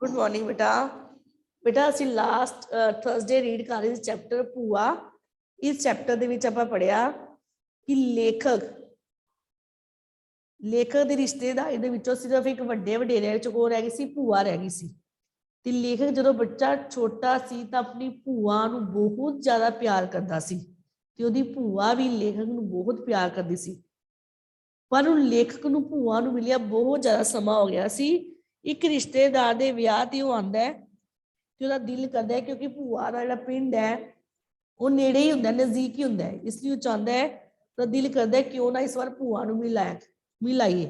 Good morning बेटा। बेटा ਅਸੀਂ ਲਾਸਟ ਥਰਸਡੇ ਰੀਡ ਕਰ ਰਹੇ ਸੀ ਚੈਪਟਰ ਭੂਆ। ਇਸ ਚੈਪਟਰ ਦੇ ਵਿੱਚ ਆਪਾਂ ਪੜਿਆ ਕਿ ਲੇਖਕ ਦੇ ਰਿਸ਼ਤੇਦਾਰੀ ਦੇ ਵਿੱਚੋਂ ਸਿਰਫ ਇੱਕ ਵੱਡੇ ਵਡੇਰੇ ਚ ਕੋ ਰਹਿ ਗਈ ਸੀ, ਭੂਆ ਰਹਿ ਗਈ ਸੀ। ਤੇ ਲੇਖਕ ਜਦੋਂ ਬੱਚਾ ਛੋਟਾ ਸੀ ਤਾਂ ਆਪਣੀ ਭੂਆ ਨੂੰ ਬਹੁਤ ਜ਼ਿਆਦਾ ਪਿਆਰ ਕਰਦਾ ਸੀ ਤੇ ਉਹਦੀ ਭੂਆ ਵੀ ਲੇਖਕ ਨੂੰ ਬਹੁਤ ਪਿਆਰ ਕਰਦੀ ਸੀ। ਪਰ ਉਹ ਲੇਖਕ ਨੂੰ ਭੂਆ ਨੂੰ ਮਿਲਿਆ ਬਹੁਤ ਜ਼ਿਆਦਾ ਸਮਾਂ ਹੋ ਗਿਆ ਸੀ। ਇੱਕ ਰਿਸ਼ਤੇਦਾਰ ਦੇ ਵਿਆਹ ਤੇ ਉਹ ਆਂਦਾ ਹੈ ਤੇ ਉਹਦਾ ਦਿਲ ਕਰਦਾ ਹੈ, ਕਿਉਂਕਿ ਭੂਆ ਦਾ ਜਿਹੜਾ ਪਿੰਡ ਹੈ ਉਹ ਨੇੜੇ ਹੀ ਹੁੰਦਾ, ਨਜ਼ਦੀਕ ਹੀ ਹੁੰਦਾ ਹੈ, ਇਸ ਲਈ ਉਹ ਚਾਹੁੰਦਾ ਹੈ, ਉਹਦਾ ਦਿਲ ਕਰਦਾ ਹੈ ਕਿਉਂ ਨਾ ਇਸ ਵਾਰ ਭੂਆ ਨੂੰ ਮਿਲ ਆਈਏ।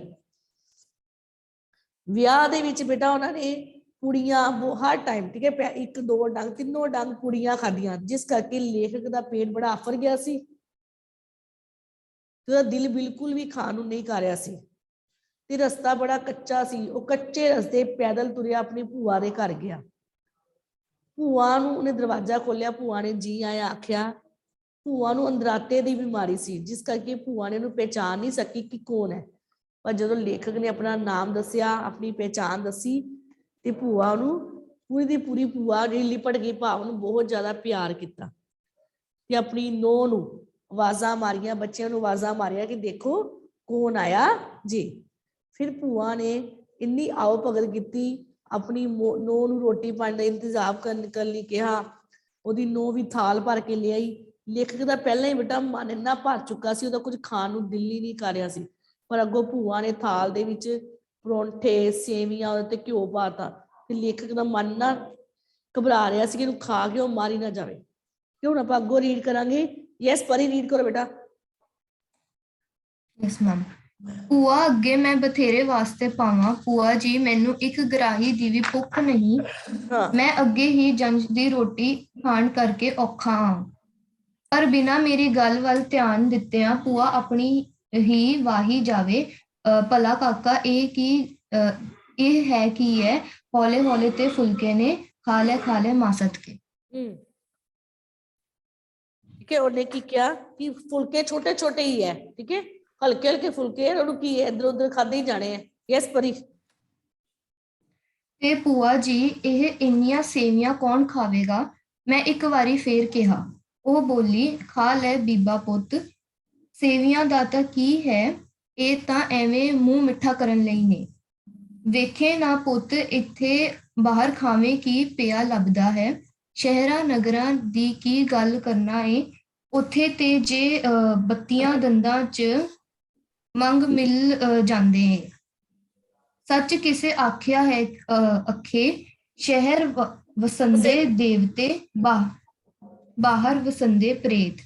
ਵਿਆਹ ਦੇ ਵਿੱਚ ਬੇਟਾ ਉਹਨਾਂ ਨੇ ਕੁੜੀਆਂ ਹਰ ਟਾਈਮ, ਠੀਕ ਹੈ, ਇੱਕ ਦੋ ਡੰਗ ਤਿੰਨੋਂ ਡੰਗ ਕੁੜੀਆਂ ਖਾਧੀਆਂ, ਜਿਸ ਕਰਕੇ ਲੇਖਕ ਦਾ ਪੇਟ ਬੜਾ ਆਫਰ ਗਿਆ ਸੀ ਤੇ ਉਹਦਾ ਦਿਲ ਬਿਲਕੁਲ ਵੀ ਖਾਣ ਨੂੰ ਨਹੀਂ ਕਰ ਰਿਹਾ ਸੀ। ਤੇ ਰਸਤਾ ਬੜਾ ਕੱਚਾ ਸੀ, ਉਹ ਕੱਚੇ ਰਸਤੇ ਪੈਦਲ ਤੁਰਿਆ ਆਪਣੀ ਭੂਆ ਦੇ ਘਰ ਗਿਆ। ਭੂਆ ਨੂੰ ਉਹਨੇ ਦਰਵਾਜ਼ਾ ਖੋਲਿਆ, ਭੂਆ ਨੇ ਜੀ ਆਇਆ ਆਖਿਆ। ਭੂਆ ਨੂੰ ਅੰਦਰਾਤੇ ਦੀ ਬਿਮਾਰੀ ਸੀ, ਜਿਸ ਕਰਕੇ ਭੂਆ ਨੇ ਉਹਨੂੰ ਪਹਿਚਾਣ ਨਹੀਂ ਸਕੀ ਕਿ ਕੌਣ ਹੈ। ਪਰ ਜਦੋਂ ਲੇਖਕ ਨੇ ਆਪਣਾ ਨਾਮ ਦੱਸਿਆ, ਆਪਣੀ ਪਹਿਚਾਣ ਦੱਸੀ ਤੇ ਭੂਆ ਨੂੰ ਪੂਰੀ ਦੀ ਪੂਰੀ ਭੂਆ ਜਿਹੜੀ ਲਿਪਟ ਗਈ, ਭਾਵ ਨੂੰ ਬਹੁਤ ਜ਼ਿਆਦਾ ਪਿਆਰ ਕੀਤਾ ਤੇ ਆਪਣੀ ਨੂੰਹ ਨੂੰ ਆਵਾਜ਼ਾਂ ਮਾਰੀਆਂ, ਬੱਚਿਆਂ ਨੂੰ ਆਵਾਜ਼ਾਂ ਮਾਰੀਆਂ ਕਿ ਦੇਖੋ ਕੌਣ ਆਇਆ ਜੀ। ਫਿਰ ਭੂਆ ਨੇ ਇੰਨੀ ਆਓ ਭਗਤ ਕੀਤੀ, ਆਪਣੀ ਨੂੰਹ ਨੂੰ ਰੋਟੀ ਪਾਣੀ ਦਾ ਇੰਤਜ਼ਾਮ ਕਰਨ ਲਈ ਕਿਹਾ। ਉਹਦੀ ਨੂੰਹ ਵੀ ਥਾਲ ਭਰ ਕੇ ਲਿਆਈ। ਲੇਖਕ ਦਾ ਪਹਿਲਾਂ ਹੀ ਬੇਟਾ ਮਨ ਇੰਨਾ ਭਰ ਚੁੱਕਾ ਸੀ, ਉਹਦਾ ਕੁਝ ਖਾਣ ਨੂੰ ਦਿਲ ਹੀ ਨਹੀਂ ਕਰ ਰਿਹਾ ਸੀ, ਪਰ ਅੱਗੋਂ ਭੂਆ ਨੇ ਥਾਲ ਦੇ ਵਿੱਚ ਪਰੌਂਠੇ, ਸੇਵੀਆਂ ਉਹਦੇ ਤੇ ਘਿਓ ਪਾਤਾ ਤੇ ਲੇਖਕ ਦਾ ਮਨ ਨਾ ਘਬਰਾ ਰਿਹਾ ਸੀ ਕਿ ਇਹਨੂੰ ਖਾ ਕੇ ਉਹ ਮਾਰੀ ਨਾ ਜਾਵੇ। ਤੇ ਹੁਣ ਆਪਾਂ ਅੱਗੋਂ ਰੀਡ ਕਰਾਂਗੇ। ਯੈਸ ਪਰੀ, ਰੀਡ ਕਰੋ ਬੇਟਾ। Yes ma'am. ਭੂਆ ਅੱਗੇ ਮੈਂ ਬਥੇਰੇ ਵਾਸਤੇ ਪਾਵਾਂ, ਭੂਆ ਜੀ ਮੈਨੂੰ ਇੱਕ ਗਰਾਹੀ ਦੀ ਵੀ ਭੁੱਖ ਨਹੀਂ, ਮੈਂ ਅੱਗੇ ਹੀ ਜੰਝ ਦੀ ਰੋਟੀ ਖਾਣ ਕਰਕੇ ਔਖਾ ਹਾਂ। ਪਰ ਬਿਨਾਂ ਮੇਰੀ ਗੱਲ ਵੱਲ ਧਿਆਨ ਦਿੱਤਿਆਂ ਭੂਆ ਆਪਣੀ ਹੀ ਵਾਹੀ ਜਾਵੇ, ਭਲਾ ਕਾਕਾ ਇਹ ਹੈ ਕੀ ਹੈ, ਹੌਲੇ ਹੌਲੇ ਤੇ ਫੁਲਕੇ ਨੇ ਖਾ ਲੈ ਮਾਸਤ ਕੇ। ठीक है, ਉਹਨੇ ਕੀ ਕਿਹਾ ਕਿ ਫੁਲਕੇ ਛੋਟੇ ਛੋਟੇ ਹੀ ਹੈ, ਠੀਕ ਹੈ, ਹਲਕੇ ਹਲਕੇ ਫੁਲਕੇ, ਉਹਨੂੰ ਕੀ ਹੈ, ਇੱਧਰ ਉੱਧਰ ਖਾਦੇ ਹੀ ਜਾਣੇ ਆ। ਯੈਸ ਪਰੀ। ਤੇ ਭੂਆ ਜੀ ਇਹ ਇੰਨੀਆਂ ਸੇਵੀਆਂ ਕੌਣ ਖਾਵੇਗਾ, ਮੈਂ ਇੱਕ ਵਾਰੀ ਫੇਰ ਕਿਹਾ। ਉਹ ਬੋਲੀ, ਖਾ ਲੈ ਬੀਬਾ ਪੁੱਤ, ਸੇਵੀਆਂ ਦਾ ਤਾਂ ਕੀ ਹੈ, ਇਹ ਤਾਂ ਐਵੇਂ ਮੂੰਹ ਮਿੱਠਾ ਕਰਨ ਲਈ ਨੇ। ਵੇਖੇ ਨਾ ਪੁੱਤ, ਇੱਥੇ ਬਾਹਰ ਖਾਵੇਂ ਕੀ ਪਿਆ ਲੱਭਦਾ ਹੈ, ਸ਼ਹਿਰਾਂ ਨਗਰਾਂ ਦੀ ਕੀ ਗੱਲ ਕਰਨਾ ਏ, ਉੱਥੇ ਤੇ ਜੇ ਬੱਤੀਆਂ ਦੰਦਾਂ 'ਚ ਮੰਗ ਮਿਲ ਜਾਂਦੇ ਏ। ਸੱਚ ਕਿਸੇ ਆਖਿਆ ਹੈ, ਅਖੇ ਸ਼ਹਿਰ ਵਸੰਦੇ ਦੇਵਤੇ, ਬਾਹਰ ਵਸੰਦੇ ਪ੍ਰੇਤ।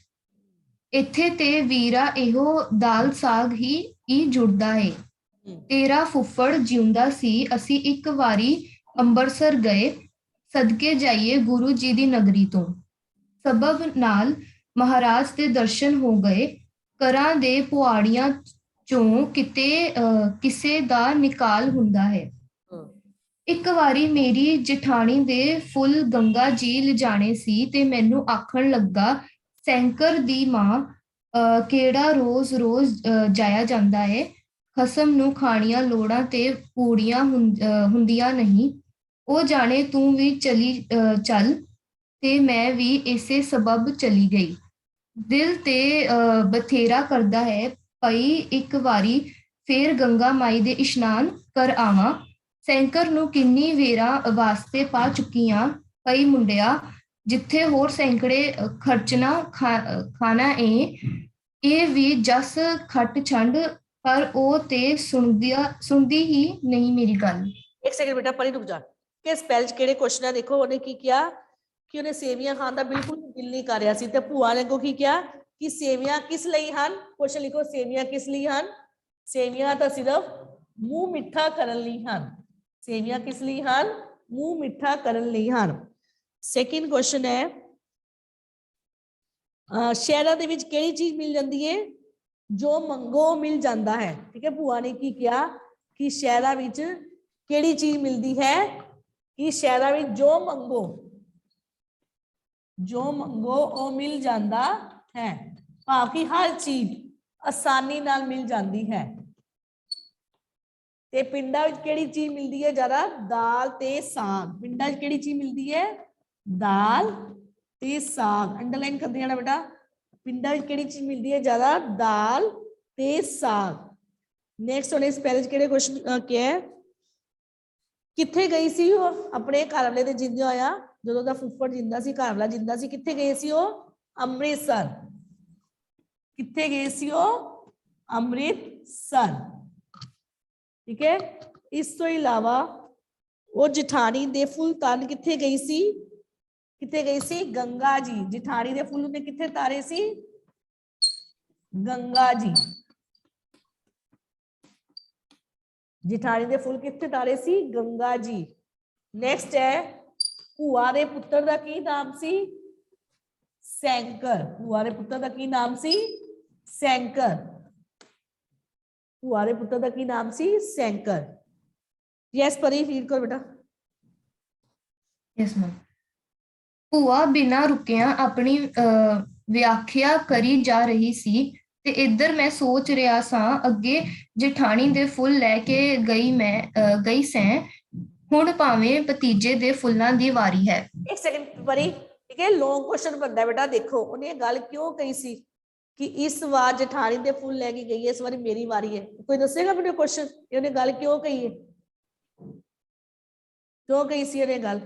ਇੱਥੇ ਤੇ ਵੀਰਾ ਇਹੋ ਦਾਲ ਸਾਗ ਹੀ ਜੁੜਦਾ ਏ। ਤੇਰਾ ਫੁੱਫੜ ਜਿਉਂਦਾ ਸੀ, ਅਸੀਂ ਇੱਕ ਵਾਰੀ ਅੰਬਰਸਰ ਗਏ, ਸਦਕੇ ਜਾਈਏ ਗੁਰੂ ਜੀ ਦੀ ਨਗਰੀ ਤੋਂ। ਸਬਬ ਨਾਲ ਮਹਾਰਾਜ ਦੇ ਦਰਸ਼ਨ ਹੋ ਗਏ। ਘਰਾਂ ਦੇ ਪੁਆੜੀਆਂ ਚੋਂ ਕਿਤੇ ਕਿਸੇ ਦਾ ਨਿਕਾਲ ਹੁੰਦਾ ਹੈ। ਇੱਕ ਵਾਰੀ ਮੇਰੀ ਜਠਾਣੀ ਦੇ ਫੁੱਲ ਗੰਗਾ ਜੀ ਲਿਜਾਣੇ ਸੀ ਤੇ ਮੈਨੂੰ ਆਖਣ ਲੱਗਾ, ਸੈਂਕਰ ਦੀ ਮਾਂ, ਕਿਹੜਾ ਰੋਜ਼ ਰੋਜ਼ ਜਾਇਆ ਜਾਂਦਾ ਏ, ਖਸਮ ਨੂੰ ਖਾਣੀਆਂ ਲੋੜਾਂ ਤੇ ਪੂੜੀਆਂ ਹੁੰਦੀਆਂ ਨਹੀਂ, ਉਹ ਜਾਣੇ ਤੂੰ ਵੀ ਚੱਲ। ਤੇ ਮੈਂ ਵੀ ਇਸੇ ਸਬਬ ਚਲੀ ਗਈ। ਦਿਲ ਤੇ ਬਥੇਰਾ ਕਰਦਾ ਹੈ ਪਈ ਇੱਕ ਵਾਰੀ ਫੇਰ ਗੰਗਾ ਮਾਈ ਦੇ ਇਸ਼ਨਾਨ ਕਰ ਆਵਾਂ। ਸੈਂਕਰ ਨੂੰ ਕਿੰਨੀ ਵੇਰਾਂ ਵਾਸਤੇ ਪਾ ਚੁੱਕੀਆਂ ਪਈ ਮੁੰਡਿਆ, ਜਿੱਥੇ ਹੋਰ ਸੈਂਕੜੇ ਖਰਚਣਾ ਖਾਣਾ ਏ, ਇਹ ਵੀ ਜਸ ਖੱਟ ਛੰਡ, ਪਰ ਉਹ ਤੇ ਸੁਣਦੀ ਹੀ ਨਹੀਂ ਮੇਰੀ ਗੱਲ। ਇੱਕ ਸੈਕਿੰਡ ਬੇਟਾ ਪਰੀ ਰੁਕ ਜਾ। ਕਿ ਸਪੈਲ ਚ ਕਿਹੜੇ ਕੁਐਸਚਨ ਆ, ਦੇਖੋ ਉਹਨੇ ਕੀ ਕਿਹਾ ਕਿ ਉਹਨੇ ਸੇਵੀਆਂ ਖਾਣ ਦਾ ਬਿਲਕੁਲ ਦਿਲ ਨਹੀਂ ਕਰ ਰਿਹਾ ਸੀ ਤੇ ਭੂਆ ਨੇ ਅੱਗੋਂ ਕੀ ਕਿਹਾ ਕਿ ਸੇਵੀਆਂ ਕਿਸ ਲਈ ਹਨ। ਕੁਐਸਚਨ ਲਿਖੋ, ਸੇਵੀਆਂ ਕਿਸ ਲਈ ਹਨ। ਸੇਵੀਆਂ ਤਾਂ ਸਿਰਫ ਮੂੰਹ ਮਿੱਠਾ ਕਰਨ ਲਈ ਹਨ। ਸੇਵੀਆਂ ਕਿਸ ਲਈ ਹਨ, ਮੂੰਹ ਮਿੱਠਾ ਕਰਨ ਲਈ ਹਨ। ਸੈਕਿੰਡ ਕੁਐਸਚਨ ਹੈ, ਸ਼ਹਿਰਾਂ ਦੇ ਵਿੱਚ ਕਿਹੜੀ ਚੀਜ਼ ਮਿਲ ਜਾਂਦੀ ਹੈ, ਜੋ ਮੰਗੋ ਮਿਲ ਜਾਂਦਾ ਹੈ। ਠੀਕ ਹੈ, ਭੂਆ ਨੇ ਕੀ ਕਿਹਾ ਕਿ ਸ਼ਹਿਰਾਂ ਵਿੱਚ ਕਿਹੜੀ ਚੀਜ਼ ਮਿਲਦੀ ਹੈ, ਕਿ ਸ਼ਹਿਰਾਂ ਵਿੱਚ ਜੋ ਮੰਗੋ ਉਹ ਮਿਲ ਜਾਂਦਾ ਹੈ, ਭਾਵ ਕਿ ਹਰ ਚੀਜ਼ ਆਸਾਨੀ ਨਾਲ ਮਿਲ ਜਾਂਦੀ ਹੈ। ਤੇ ਪਿੰਡਾਂ ਵਿੱਚ ਕਿਹੜੀ ਚੀਜ਼ ਮਿਲਦੀ ਹੈ ਜ਼ਿਆਦਾ? ਦਾਲ ਤੇ ਸਾਗ। ਪਿੰਡਾਂ ਵਿੱਚ ਕਿਹੜੀ ਚੀਜ਼ ਮਿਲਦੀ ਹੈ? ਦਾਲ ਤੇ ਸਾਗ। ਅੰਡਰਲਾਈਨ ਕਰ ਦੇਣਾ ਬੇਟਾ। ਪਿੰਡਾਂ ਵਿੱਚ ਕਿਹੜੀ ਚੀਜ਼ ਮਿਲਦੀ ਹੈ ਜ਼ਿਆਦਾ? ਦਾਲ ਤੇ ਸਾਗ। ਨੈਕਸਟ ਉਹਨੇ ਇਸ ਪੈਰੇ 'ਚ ਕਿਹੜੇ ਕੁਐਸਚਨ ਕਿਹਾ ਹੈ? ਕਿੱਥੇ ਗਈ ਸੀ ਉਹ ਆਪਣੇ ਘਰ ਵਾਲੇ ਦੇ ਜਿੰਦਿਆਂ ਹੋਇਆ? ਜਦੋਂ ਦਾ ਫੁੱਫੜ ਜਿੰਦਾ ਸੀ, ਘਰ ਵਾਲਾ ਜਿੰਦਾ ਸੀ, ਕਿੱਥੇ ਗਏ ਸੀ ਉਹ? ਅੰਮ੍ਰਿਤਸਰ। ਕਿੱਥੇ ਗਏ ਸੀ ਉਹ? ਅੰਮ੍ਰਿਤਸਰ। ਠੀਕ ਹੈ। ਇਸ ਤੋਂ ਇਲਾਵਾ ਉਹ ਜਠਾਣੀ ਦੇ ਫੁੱਲ ਤਨ ਕਿੱਥੇ ਗਈ ਸੀ? ਕਿੱਥੇ ਗਈ ਸੀ? ਗੰਗਾ ਜੀ। ਜਠਾਣੀ ਦੇ ਫੁੱਲ ਉਹਨੇ ਕਿੱਥੇ ਤਾਰੇ ਸੀ? ਗੰਗਾ ਜੀ। ਜਠਾਣੀ ਦੇ ਫੁੱਲ ਕਿੱਥੇ ਤਾਰੇ ਸੀ? ਗੰਗਾ ਜੀ। ਨੈਕਸਟ ਹੈ ਭੂਆ ਦੇ ਪੁੱਤਰ ਦਾ ਕੀ ਨਾਮ ਸੀ? ਸੈਂਕਰ। ਭੂਆ ਦੇ ਪੁੱਤਰ ਦਾ ਕੀ ਨਾਮ ਸੀ? ਸੈਂਕਰ। ਭੂਆ ਦੇ ਪੁੱਤਰ ਦਾ ਕੀ ਨਾਮ ਸੀ? ਸੈਂਕਰ। ਯੈਸ ਪਰੀ ਰੀਡ ਕਰੋ ਬੇਟਾ। Yes ma'am. ਭੂਆ ਬਿਨਾਂ ਰੁਕਿਆ ਆਪਣੀ ਵਿਆਖਿਆ ਕਰੀ ਜਾ ਰਹੀ ਸੀ ਤੇ ਇੱਧਰ ਮੈਂ ਸੋਚ ਰਿਹਾ ਸਾਂ ਅੱਗੇ ਜਠਾਣੀ ਦੇ ਫੁੱਲ ਲੈ ਕੇ ਗਈ ਸੈਂ, ਹੁਣ ਭਾਵੇਂ ਭਤੀਜੇ ਦੇ ਫੁੱਲਾਂ ਦੀ ਵਾਰੀ ਹੈ। ਇੱਕ ਸੈਕਿੰਡ ਪਰੀ, ਠੀਕ ਹੈ, ਲੌਂਗ ਕੁਐਸਚਨ ਬਣਦਾ ਬੇਟਾ। ਦੇਖੋ ਉਹਨੇ ਗੱਲ ਕਿਉਂ ਕਹੀ ਸੀ ਕਿ ਇਸ ਵਾਰ ਜਠਾਣੀ ਦੇ ਫੁੱਲ ਲੈ ਕੇ ਗਈ ਹੈ, ਇਸ ਵਾਰੀ ਮੇਰੀ ਵਾਰੀ ਹੈ? ਕੋਈ ਦੱਸੇਗਾ ਮੈਨੂੰ ਕੁਐਸਚਨ ਉਹਨੇ ਗੱਲ ਕਿਉਂ ਕਹੀ ਹੈ? ਕਿਉਂ ਕਹੀ ਸੀ ਉਹਨੇ ਗੱਲ?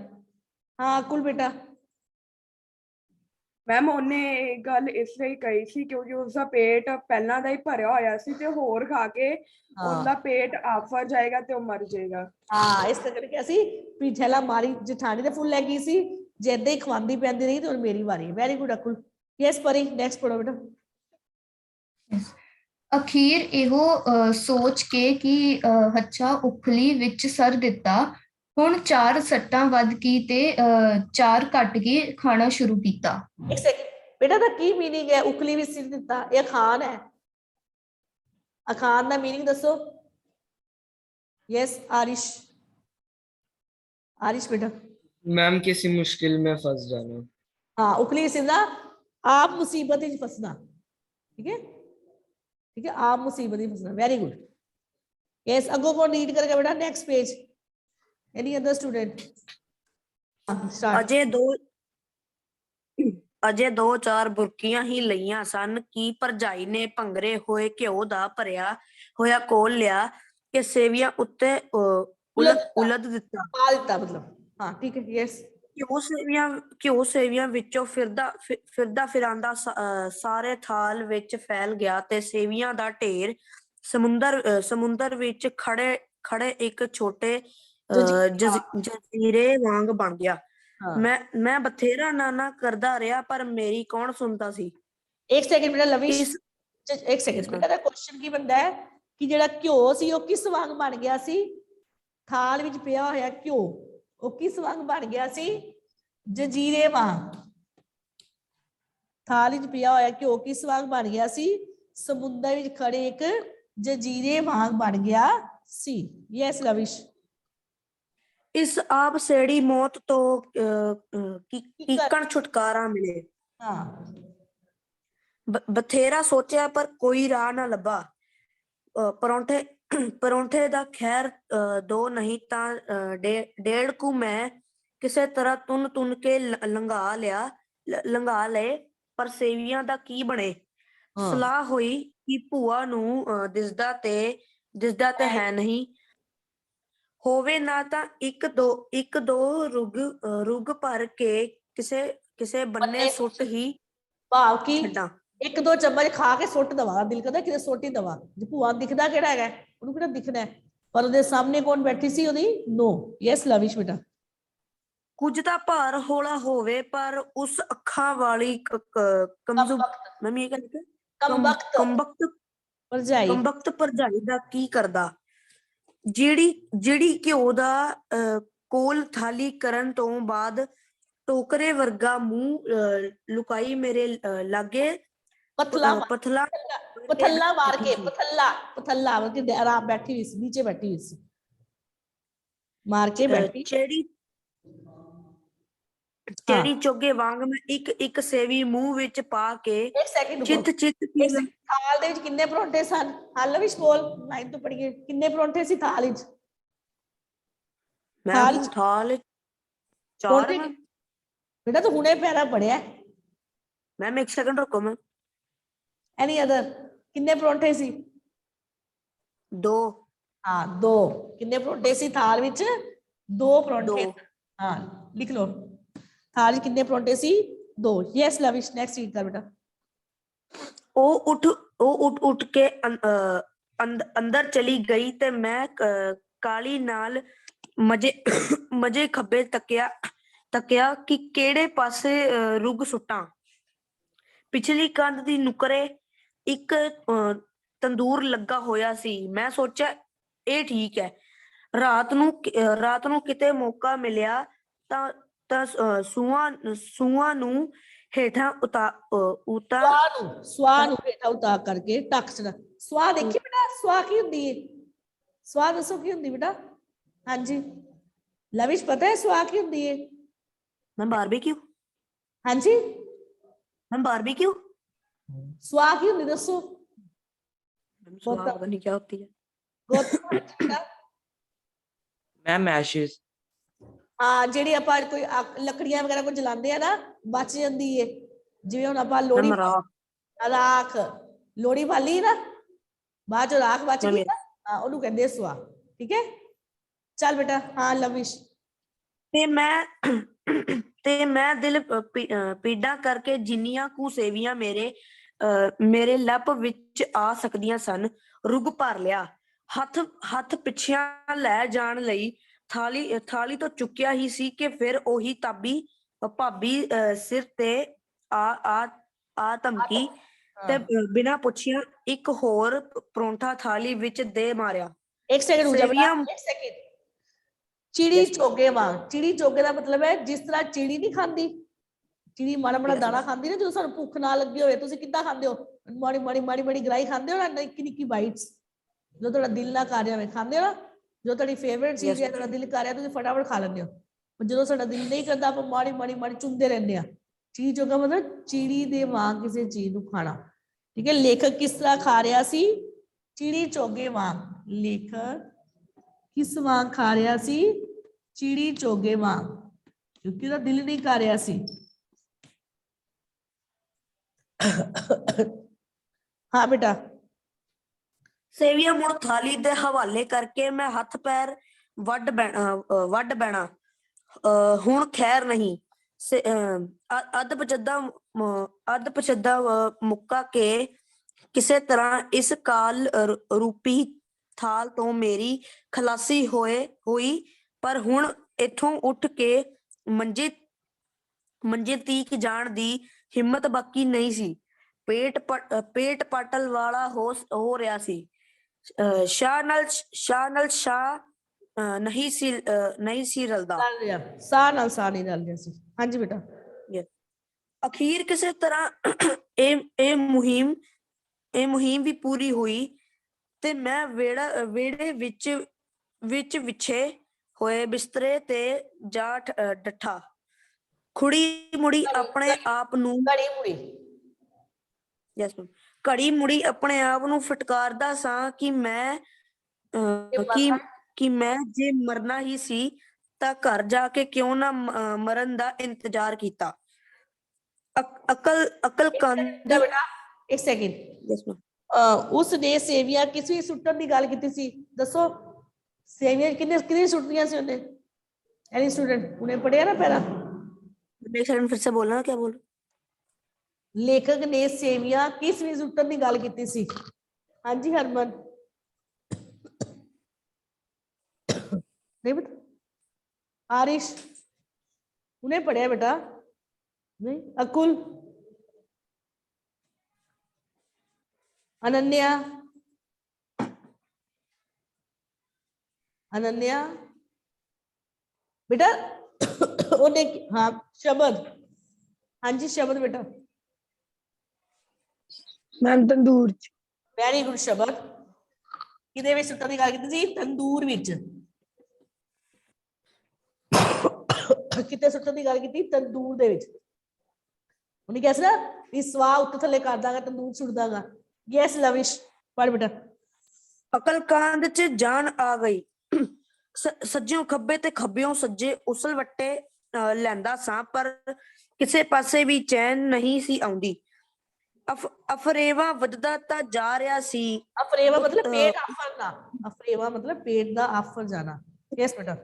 ਹਾਂ ਕੁਲ ਬੇਟਾ। ਮੈਮ ਉਹਨੇ ਇਹ ਗੱਲ ਇਸ ਲਈ ਕਹੀ ਸੀ ਕਿਉਂਕਿ ਉਸਦਾ ਪੇਟ ਪਹਿਲਾਂ ਦਾ ਹੀ ਭਰਿਆ ਹੋਇਆ ਸੀ ਤੇ ਹੋਰ ਖਾ ਕੇ ਉਹਦਾ ਪੇਟ ਆਫਰ ਜਾਏਗਾ ਤੇ ਉਹ ਮਰ ਜਾਏਗਾ। ਹਾਂ ਇਸ ਕਰਕੇ ਕਿਹਾ ਸੀ ਵੀ ਠੇਲਾ ਮਾਰੀ ਜਠਾਣੀ ਦੇ ਫੁੱਲ ਲੈ ਗਈ ਸੀ, ਜੇ ਏਦਾਂ ਹੀ ਖਵਾਉਂਦੀ ਪੈਂਦੀ ਰਹੀ ਤੇ ਹੁਣ ਮੇਰੀ ਵਾਰੀ ਹੈ। Very good Akul. Yes Pari next ਪੜੋ ਬੇਟਾ। ਅਖੀਰ ਇਹੋ ਸੋਚ ਕੇ ਕਿ ਹੱਛਾ ਉਖਲੀ ਵਿੱਚ ਸਰ ਦਿੱਤਾ, ਹੁਣ 4 ਸੱਟਾਂ ਵੱਧ ਕੀ ਤੇ 4 ਘੱਟ ਕੇ ਖਾਣਾ ਸ਼ੁਰੂ ਕੀਤਾ। ਇੱਕ ਸੈਕਿੰਡ ਬੇਟਾ ਦਾ ਕੀ ਮੀਨਿੰਗ ਹੈ ਉਖਲੀ ਵਿੱਚ ਸਿਰ ਦਿੱਤਾ? ਇਹ ਅਖਾਨ ਹੈ। ਅਖਾਨ ਦਾ ਮੀਨਿੰਗ ਦੱਸੋ। यस आरिश। आरिश बेटा। मैम किसी मुश्किल में फंस जाना। हाँ उखली सीधा आप मुसीबत में फंसना। ठीक है, ठीक है, आप मुसीबत में फंसना। Very good. यस अगो को रीड करके बेटा next page. Any other student? ਅਜੇ ਦੋ ਚਾਰ ਬੁਰਕੀਆਂ ਹੀ ਲਈਆਂ ਸਨ ਕਿ ਭਰਜਾਈ ਨੇ ਭੰਗਰੇ ਹੋਏ ਘਿਓ ਦਾ ਭਰਿਆ ਹੋਇਆ ਕੋਲ ਲਿਆ ਕਿ ਸੇਵੀਆਂ ਉੱਤੇ ਉਲਦ ਦਿੱਤਾ। ਪਾ ਦਿੱਤਾ ਮਤਲਬ। ਹਾਂ ਠੀਕ ਹੈ। ਯੈਸ ਘਿਓ ਸੇਵੀਆਂ ਵਿੱਚੋਂ ਫਿਰਦਾ ਫਿਰਾਂਦਾ ਸਾਰੇ ਥਾਲ ਵਿੱਚ ਫੈਲ ਗਿਆ ਤੇ ਸੇਵੀਆਂ ਦਾ ਢੇਰ ਸਮੁੰਦਰ ਵਿੱਚ ਖੜੇ ਇੱਕ ਛੋਟੇ ਜਜ਼ੀਰੇ ਵਾਂਗ ਬਣ ਗਿਆ। ਮੈਂ ਬਥੇਰਾ ਨਾਨਾ ਕਰਦਾ ਰਿਹਾ ਪਰ ਮੇਰੀ ਕੌਣ ਸੁਣਦਾ ਸੀ। ਇੱਕ ਸੈਕਿੰਡ ਬੇਟਾ ਲਵਿਸ਼, ਇੱਕ ਸੈਕਿੰਡ ਬੇਟਾ ਦਾ ਕੁਐਸਚਨ ਕੀ ਬਣਦਾ ਹੈ ਕਿ ਜਿਹੜਾ ਘਿਓ ਸੀ ਉਹ ਕਿਸ ਵਾਂਗ ਬਣ ਗਿਆ ਸੀ? ਥਾਲ ਵਿੱਚ ਪਿਆ ਹੋਇਆ ਘਿਓ ਉਹ ਕਿਸ ਵਾਂਗ ਬਣ ਗਿਆ ਸੀ? ਜਜ਼ੀਰੇ ਵਾਂਗ। ਥਾਲ ਵਿੱਚ ਪਿਆ ਹੋਇਆ ਘਿਓ ਕਿਸ ਵਾਂਗ ਬਣ ਗਿਆ ਸੀ? ਸਮੁੰਦਰ ਵਿੱਚ ਖੜੇ ਇੱਕ ਜਜ਼ੀਰੇ ਵਾਂਗ ਬਣ ਗਿਆ ਸੀ। ਯੈਸ ਲਵਿਸ਼। ਇਸ ਆਪ ਸੇੜੀ ਮੌਤ ਤੋਂ ਕੀਕਣ ਛੁਟਕਾਰਾ ਮਿਲੇ। ਹਾਂ ਬਥੇਰਾ ਸੋਚਿਆ ਪਰ ਕੋਈ ਰਾਹ ਨਾ ਲੱਭਾ। ਪਰੌਂਠੇ ਦਾ ਖੈਰ ਦੋ ਨਹੀਂ ਤਾਂ ਡੇਢ ਕੁ ਮੈਂ ਕਿਸੇ ਤਰ੍ਹਾਂ ਤੁੰਨ ਕੇ ਲੰਘਾ ਲਏ ਪਰ ਸੇਵੀਆਂ ਦਾ ਕੀ ਬਣੇ। ਸਲਾਹ ਹੋਈ ਕਿ ਭੂਆ ਨੂੰ ਦਿਸਦਾ ਤੇ ਹੈ ਨਹੀਂ, ਹੋਵੇ ਨਾ ਤਾਂ ਇੱਕ ਦੋ ਰੁੱਗ ਭਰ ਕੇ ਕਿਸੇ ਬੰਨੇ ਸੁੱਟ ਹੀ ਭਾਵ ਕੀ ਛੱਡਾਂ। ਇੱਕ ਦੋ ਚਮਚ ਖਾ ਕੇ ਸੁੱਟ ਦਵਾ। ਦਿਲ ਕਰਦਾ ਕਿਤੇ ਸੁੱਟ ਹੀ ਦਵਾ। ਜੇ ਭੂਆ ਦਿਖਦਾ ਕਿਹੜਾ ਹੈਗਾ ਉਹਨੂੰ ਕਿਹੜਾ ਦਿਖਣਾ ਹੈ, ਪਰ ਉਹਦੇ ਸਾਹਮਣੇ ਕੌਣ ਬੈਠੀ ਸੀ? ਉਹਦੀ ਨੋ। ਯੈਸ ਲਵਿਸ਼ ਬੇਟਾ। ਕੁਝ ਤਾਂ ਭਾਰ ਹੌਲਾ ਹੋਵੇ ਪਰ ਉਸ ਅੱਖਾਂ ਵਾਲੀ ਕੰਬਖਤ ਭਰਜਾਈ ਦਾ ਕੀ ਕਰਦਾ, ਜਿਹੜੀ ਘਿਓ ਦਾ ਕੋਲ ਥਾਲੀ ਕਰਨ ਤੋਂ ਬਾਅਦ ਟੋਕਰੇ ਵਰਗਾ ਮੂੰਹ ਲੁਕਾਈ ਮੇਰੇ ਲਾਗੇ ਪਥਲਾ ਮਾਰ ਕੇ ਪਥੱਲਾ ਆਰਾਮ ਬੈਠੀ ਹੋਈ ਸੀ, ਨੀਚੇ ਬੈਠੀ ਹੋਈ ਸੀ, ਮਾਰ ਕੇ ਬੈਠੀ। ਤੇਰੀ ਚੋਗੇ ਵਾਂਗ ਮੈਂ ਇੱਕ ਇੱਕ ਸੇਵੀ ਮੂੰਹ ਵਿੱਚ ਪਾ ਕੇ ਇੱਕ ਸੈਕਿੰਡ ਚਿੱਤ ਚਿੱਤ ਇੱਕ second, ਥਾਲ ਦੇ ਵਿੱਚ ਕਿੰਨੇ ਪਰੌਂਠੇ ਸਨ? ਹੱਲ ਵਿੱਚ ਬੋਲ, ਲਾਈਨ ਤੋਂ ਪੜੀਏ, ਕਿੰਨੇ ਪਰੌਂਠੇ ਸੀ ਥਾਲ ਵਿੱਚ? ਮੈਂ ਥਾਲ ਹੁਣ ਥਾਲ 4 ਪਰੌਂਠੇ ਬੇਟਾ ਤੂੰ ਹੁਣੇ ਪੈਰਾ ਪੜਿਆ। ਮੈਮ 1 ਸੈਕਿੰਡ ਰੁਕੋ ਮੈਮ। ਐਨੀ ਅਦਰ ਕਿੰਨੇ ਪਰੌਂਠੇ ਸੀ? 2 ਹਾਂ 2। ਕਿੰਨੇ ਪਰੌਂਠੇ ਸੀ ਥਾਲ ਵਿੱਚ? 2 ਪਰੌਂਠੇ। 2 ਹਾਂ ਲਿਖ ਲਓ, ਥਾਲ ਵਿੱਚ ਕਿੰਨੇ ਪਰੌਂਠੇ ਸੀ? 2। ਯੈਸ ਲਵਿਸ਼, ਨੈਕਸਟ ਰੀਡ ਕਰ ਬੇਟਾ। ਉਹ ਉੱਠ ਕੇ ਅੰਦਰ ਚਲੀ ਗਈ ਤੇ ਮੈਂ ਕਾਲੀ ਨਾਲ ਮਜੇ ਖੱਬੇ ਤੱਕਿਆ ਕਿ ਕਿਹੜੇ ਪਾਸੇ ਰੁਗ ਸੁੱਟਾਂ। ਪਿਛਲੀ ਕੰਧ ਦੀ ਨੁਕਰੇ ਇੱਕ ਤੰਦੂਰ ਲੱਗਾ ਹੋਇਆ ਸੀ। ਮੈਂ ਸੋਚਿਆ ਇਹ ਠੀਕ ਹੈ, ਰਾਤ ਨੂੰ ਕਿਤੇ ਮੌਕਾ ਮਿਲਿਆ ਤਾਂ ਸੂਆਂ ਨੂੰ ਹੇਠਾਂ ਸਵਾਹ ਨੂੰ ਹੇਠਾਂ ਉਤਾਰ ਕਰਕੇ ਟੱਕ ਛੜਾ। ਸਵਾਹ ਦੇਖੀ ਬੇਟਾ, ਸਵਾਹ ਕੀ ਹੁੰਦੀ ਹੈ? ਸਵਾਹ ਦੱਸੋ ਕੀ ਹੁੰਦੀ ਬੇਟਾ? ਹਾਂਜੀ ਲਵਿਸ਼ ਪਤਾ ਹੈ ਸਵਾਹ ਕੀ ਹੁੰਦੀ ਹੈ? ਮੈਂ ਬਾਰਬੀਕਿਊ ਹਾਂਜੀ ਮੈਂ ਬਾਰਬੀਕਿਊ ਸਵਾਹ ਕੀ ਹੁੰਦੀ ਦੱਸੋ? स्वाद पता नहीं क्या होती है। Gautam ma'am ashes. ਹਾਂ ਜਿਹੜੀ ਆਪਾਂ ਕੋਈ ਲੱਕੜੀਆਂ ਵਗੈਰਾ ਕੋਈ ਜਲਾਉਂਦੇ ਆ ਨਾ, ਬਚ ਜਾਂਦੀ ਏ। ਜਿਵੇਂ ਹੁਣ ਆਪਾਂ ਲੋਹੜੀ ਰਾਖ ਲੋਹੜੀ ਬਾਲੀ ਨਾ, ਬਾਅਦ ਚ ਰਾਖ ਬਚ ਗਈ ਨਾ, ਹਾਂ ਉਹਨੂੰ ਕਹਿੰਦੇ ਆ ਸੁਆ। ਠੀਕ ਹੈ ਚੱਲ ਬੇਟਾ। ਹਾਂ ਲਵਿਸ਼। ਤੇ ਮੈਂ ਦਿਲ ਪੀੜਾਂ ਕਰਕੇ ਜਿੰਨੀਆਂ ਕੁ ਸੇਵੀਆਂ ਮੇਰੇ ਲੱਪ ਵਿੱਚ ਆ ਸਕਦੀਆਂ ਸਨ ਰੁਗ ਭਰ ਲਿਆ। ਹੱਥ ਪਿੱਛਿਆਂ ਲੈ ਜਾਣ ਲਈ ਥਾਲੀ ਤੋਂ ਚੁੱਕਿਆ ਹੀ ਸੀ ਕਿ ਫਿਰ ਉਹੀ ਭਾਬੀ ਸਿਰ ਤੇ ਆ ਧਮਕੀ ਤੇ ਬਿਨਾਂ ਪੁੱਛਿਆ ਇੱਕ ਹੋਰ ਪਰੌਂਠਾ ਥਾਲੀ ਵਿੱਚ ਦੇ ਮਾਰਿਆ। ਇੱਕ ਸੈਕਿੰਡ ਰੁਕ ਜਾ ਬੇਟਾ, ਇੱਕ ਸੈਕਿੰਡ। ਚਿੜੀ ਚੋਗੇ ਵਾਂਗ। ਚਿੜੀ ਚੋਗੇ ਦਾ ਮਤਲਬ ਹੈ ਜਿਸ ਤਰ੍ਹਾਂ ਚਿੜੀ ਨਹੀਂ ਖਾਂਦੀ, ਚਿੜੀ ਮਾੜਾ ਮਾੜਾ ਦਾਣਾ ਖਾਂਦੀ ਨਾ, ਜਦੋਂ ਸਾਨੂੰ ਭੁੱਖ ਨਾ ਲੱਗੀ ਹੋਵੇ ਤੁਸੀਂ ਕਿੱਦਾਂ ਖਾਂਦੇ ਹੋ? ਮਾੜੀ ਮਾੜੀ ਮਾੜੀ ਮਾੜੀ ਗਰਾਈ ਖਾਂਦੇ ਹੋ ਨਾ, ਨਿੱਕੀ ਨਿੱਕੀ ਬਾਈਟਸ। ਜਦੋਂ ਤੁਹਾਡਾ ਦਿਲ ਨਾ ਕਰ ਰਿਹਾ ਹੋਵੇ ਖਾਂਦੇ ਹੋ ਨਾ, ਜੋ ਤੁਹਾਡੀ ਫੇਵਰੇਟ ਚੀਜ਼ ਹੈ, ਤੁਹਾਡਾ ਦਿਲ ਕਰ ਰਿਹਾ ਤੁਸੀਂ ਫਟਾਫਟ ਖਾ ਲੈਂਦੇ ਹੋ। ਜਦੋਂ ਸਾਡਾ ਦਿਲ ਨਹੀਂ ਕਰਦਾ ਆਪਾਂ ਮਾੜੀ ਮਾੜੀ ਮਾੜੀ ਚੁੰਦੇ ਰਹਿੰਦੇ ਆ। ਚਿੜੀ ਚੋਗਾ ਮਤਲਬ ਚਿੜੀ ਦੇ ਵਾਂਗ ਕਿਸੇ ਚੀਜ਼ ਨੂੰ ਖਾਣਾ। ਠੀਕ ਹੈ, ਲੇਖਕ ਕਿਸ ਤਰ੍ਹਾਂ ਖਾ ਰਿਹਾ ਸੀ? ਚਿੜੀ ਚੋਗੇ ਵਾਂਗ। ਲੇਖਕ ਕਿਸ ਵਾਂਗ ਖਾ ਰਿਹਾ ਸੀ? ਚਿੜੀ ਚੋਗੇ ਵਾਂਗ, ਕਿਉਂਕਿ ਉਹਦਾ ਦਿਲ ਨਹੀਂ ਕਰ ਰਿਹਾ ਸੀ। ਹਾਂ ਬੇਟਾ। ਸੇਵੀਆਂ ਮੁੜ ਥਾਲੀ ਦੇ ਹਵਾਲੇ ਕਰਕੇ ਮੈਂ ਹੱਥ ਪੈਰ ਵੱਢ ਬੈਣਾ। ਹੁਣ ਖੈਰ ਨਹੀਂ। ਅੱਧ ਪਚੱਦਾ ਮੁੱਕਾ ਕੇ ਕਿਸੇ ਤਰ੍ਹਾਂ ਇਸ ਕਾਲ ਰੂਪੀ ਥਾਲ ਤੋਂ ਮੇਰੀ ਖਲਾਸੀ ਹੋਈ। ਪਰ ਹੁਣ ਇੱਥੋਂ ਉੱਠ ਕੇ ਮੰਜੇ ਤੀਕ ਜਾਣ ਦੀ ਹਿੰਮਤ ਬਾਕੀ ਨਹੀਂ ਸੀ। ਪੇਟ ਪਾਟਲ ਵਾਲਾ ਹੋ ਰਿਹਾ ਸੀ। ਸ਼ਾਹ ਨਾਲ ਨਹੀਂ ਸੀ ਰਲਦਾ। ਸਾਹ ਨਾਲ ਸਾਹ ਨਹੀਂ ਰਲ ਰਿਹਾ ਸੀ। ਹਾਂਜੀ ਬੇਟਾ। ਅਖੀਰ ਕਿਸੇ ਤਰ੍ਹਾਂ ਇਹ ਮੁਹਿੰਮ ਵੀ ਪੂਰੀ ਹੋਈ ਤੇ ਮੈਂ ਵਿਹੜੇ ਵਿੱਚ ਵਿਛੇ ਹੋਏ ਬਿਸਤਰੇ ਤੇ ਜਾ ਡੱਠਾ। ਘੜੀ ਮੁੜੀ ਆਪਣੇ ਆਪ ਨੂੰ ਫਟਕਾਰਦਾ ਸਾਂ ਕਿ ਮੈਂ ਜੇ ਮਰਨਾ ਹੀ ਸੀ ਤਾਂ ਘਰ ਜਾ ਕੇ ਕਿਉਂ ਨਾ ਮਰਨ ਦਾ ਇੰਤਜ਼ਾਰ ਕੀਤਾ। ਅਕਲ ਕੰਦ। ਇੱਕ ਸੈਕਿੰਡ। ਉਸ ਨੇ ਸੇਵੀਆਂ ਕਿਸ ਵੀ ਸੁੱਟਣ ਦੀ ਗੱਲ ਕੀਤੀ ਸੀ? ਦੱਸੋ ਸੇਵੀਆਂ ਕਿੰਨੇ ਸੁੱਟਦੀਆਂ ਸੀ ਉਹਨੇ? ਐਨੀ ਸਟੂਡੈਂਟ ਉਹਨੇ ਪੜਿਆ ਨਾ ਪਹਿਲਾਂ? फिर से बोलना क्या बोल? ਲੇਖਕ ਨੇ ਸੇਵੀਆਂ ਕਿਸ ਵੀ ਸੁੱਟਣ ਦੀ ਗੱਲ ਕੀਤੀ ਸੀ? ਹਾਂਜੀ ਹਰਮਨ। ਨਹੀਂ ਬੇਟਾ। ਆਰਿਸ਼ ਉਹਨੇ ਪੜਿਆ ਬੇਟਾ? ਨਹੀਂ। ਅਕੁਲ, ਅਨੰਨਿਆ, बेटा ਉਹਨੇ ਹਾਂ ਸ਼ਬਦ। ਹਾਂਜੀ ਸ਼ਬਦ ਬੇਟਾ। ਮੈਮ ਤੰਦੂਰ ਚ। ਵੈਰੀ ਗੁੱਡ ਸ਼ਬਦ। ਕਿਹਦੇ ਵਿੱਚ ਸੁੱਟਣ ਦੀ ਗੱਲ ਕੀਤੀ ਸੀ? ਤੰਦੂਰ ਵਿੱਚ। ਕਿਤੇ ਸੁੱਟਣ ਦੀ ਗੱਲ ਕੀਤੀ, ਤੰਦੂਰ ਦੇ ਵਿੱਚ। ਉਹਨੇ ਕਿਹਾ ਸੀ ਨਾ ਵੀ ਸਵਾਹ ਉੱਤੇ ਥੱਲੇ ਕਰ ਦਾਂਗਾ, ਤੰਦੂਰ ਸੁੱਟ ਦਾਂਗਾ। ਯੈਸ ਲਵਿਸ਼, ਪੜ੍ਹ ਬੇਟਾ। ਅਕਲਕਾਂਦ 'ਚ ਜਾਨ ਆ ਗਈ। ਸੱਜਿਓਂ ਖੱਬੇ ਤੇ ਖੱਬਿਓਂ ਸੱਜੇ ਉਸਲ ਵੱਟੇ ਲੈਂਦਾ ਸਾਂ, ਪਰ ਕਿਸੇ ਪਾਸੇ ਵੀ ਚੈਨ ਨਹੀਂ ਸੀ ਆਉਂਦੀ। ਅਫਰੇਵਾ ਵੱਧਦਾ ਤਾਂ ਜਾ ਰਿਹਾ ਸੀ। ਅਫਰੇਵਾ ਮਤਲਬ ਪੇਟ ਆਫਰਨਾ, ਅਫਰੇਵਾ ਮਤਲਬ ਪੇਟ ਦਾ ਆਫਰ ਜਾਣਾ। ਯੈਸ ਬੇਟਾ।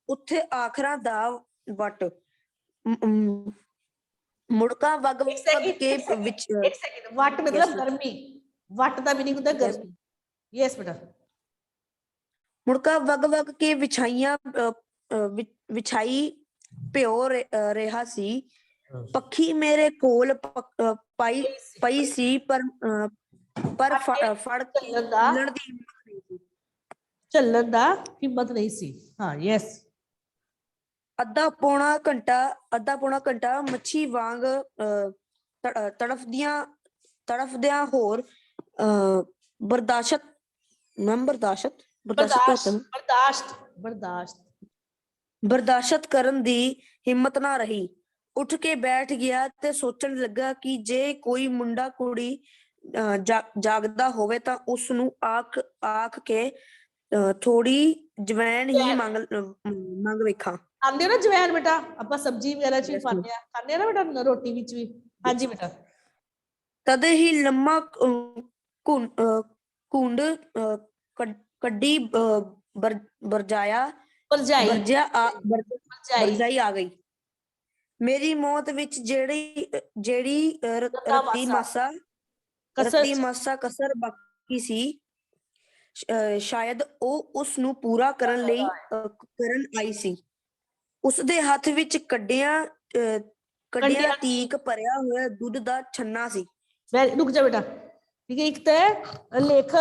ਉੱਥੇ ਆਖਰਾਂ ਦਾ ਵੱਟ ਮੁੜਕਾ ਵਗ ਇੱਕ ਵਗ ਕੇ ਵਿੱਚ ਸੈਕਿੰਡ, ਵੱਟ ਮਤਲਬ ਗਰਮੀ, ਵੱਟ ਦਾ ਮੀਨਿੰਗ ਹੁੰਦਾ ਗਰਮੀ। ਯੈਸ ਬੇਟਾ। ਮੁੜਕਾ ਵਗ ਵਗ ਕੇ ਵਿਛਾਈ ਭਿਓ ਰਿਹਾ ਸੀ। ਪੱਖੀ ਮੇਰੇ ਕੋਲ ਪਈ ਸੀ, ਪਰ ਫੜ ਕੇ ਹਿੱਲਣ ਦੀ ਹਿੰਮਤ ਨਹੀਂ ਸੀ। ਚੱਲਣ ਦਾ ਹਿੰਮਤ ਨਹੀਂ ਸੀ। ਹਾਂ ਯੈਸ। ਅੱਧਾ ਪੌਣਾ ਘੰਟਾ ਮੱਛੀ ਵਾਂਗ ਤੜਫਦਿਆਂ ਹੋਰ ਬਰਦਾਸ਼ਤ ਕਰਨ ਦੀ ਹਿੰਮਤ ਨਾ ਰਹੀ। ਉੱਠ ਕੇ ਬੈਠ ਗਿਆ ਤੇ ਸੋਚਣ ਲੱਗਾ ਕਿ ਜੇ ਕੋਈ ਮੁੰਡਾ ਕੁੜੀ ਜਾਗਦਾ ਹੋਵੇ ਤਾਂ ਉਸ ਨੂੰ ਆਖ ਕੇ ਥੋੜੀ ਜਵੈਣ ਹੀ ਮੰਗ ਵੇਖਾਂ। ਖਾਂਦੇ ਹੋ ਨਾ ਜਵੈਣ ਬੇਟਾ, ਆਪਾਂ ਸਬਜ਼ੀ ਵਗੈਰਾ ਚ ਵੀ ਪਾਉਂਦੇ ਆ, ਖਾਂਦੇ ਆ ਨਾ ਬੇਟਾ, ਰੋਟੀ ਵਿੱਚ ਵੀ। ਹਾਂਜੀ ਬੇਟਾ। ਤਦ ਹੀ ਲੰਮਾ ਘੁੰਡ ਕੱਢੀ ਵਰਜਾਈ ਆ ਗਈ। ਮੇਰੀ ਮੌਤ ਵਿੱਚ ਜਿਹੜੀ ਰੱਤੀ ਮਾਸਾ ਕਸਰ ਬਾਕੀ ਸੀ, ਸ਼ਾਇਦ ਉਹ ਉਸ ਨੂੰ ਪੂਰਾ ਕਰਨ ਆਈ ਸੀ। ਉਸਦੇ ਹੱਥ ਵਿੱਚ ਕੱਢਿਆ ਤੀਕ ਭਰਿਆ ਹੋਇਆ ਦੁੱਧ ਦਾ ਛੰਨਾ ਸੀ। ਰੁਕ ਜਾ ਬੇਟਾ, ਠੀਕ ਹੈ। ਇੱਕ ਤਾਂ ਲੇਖਕ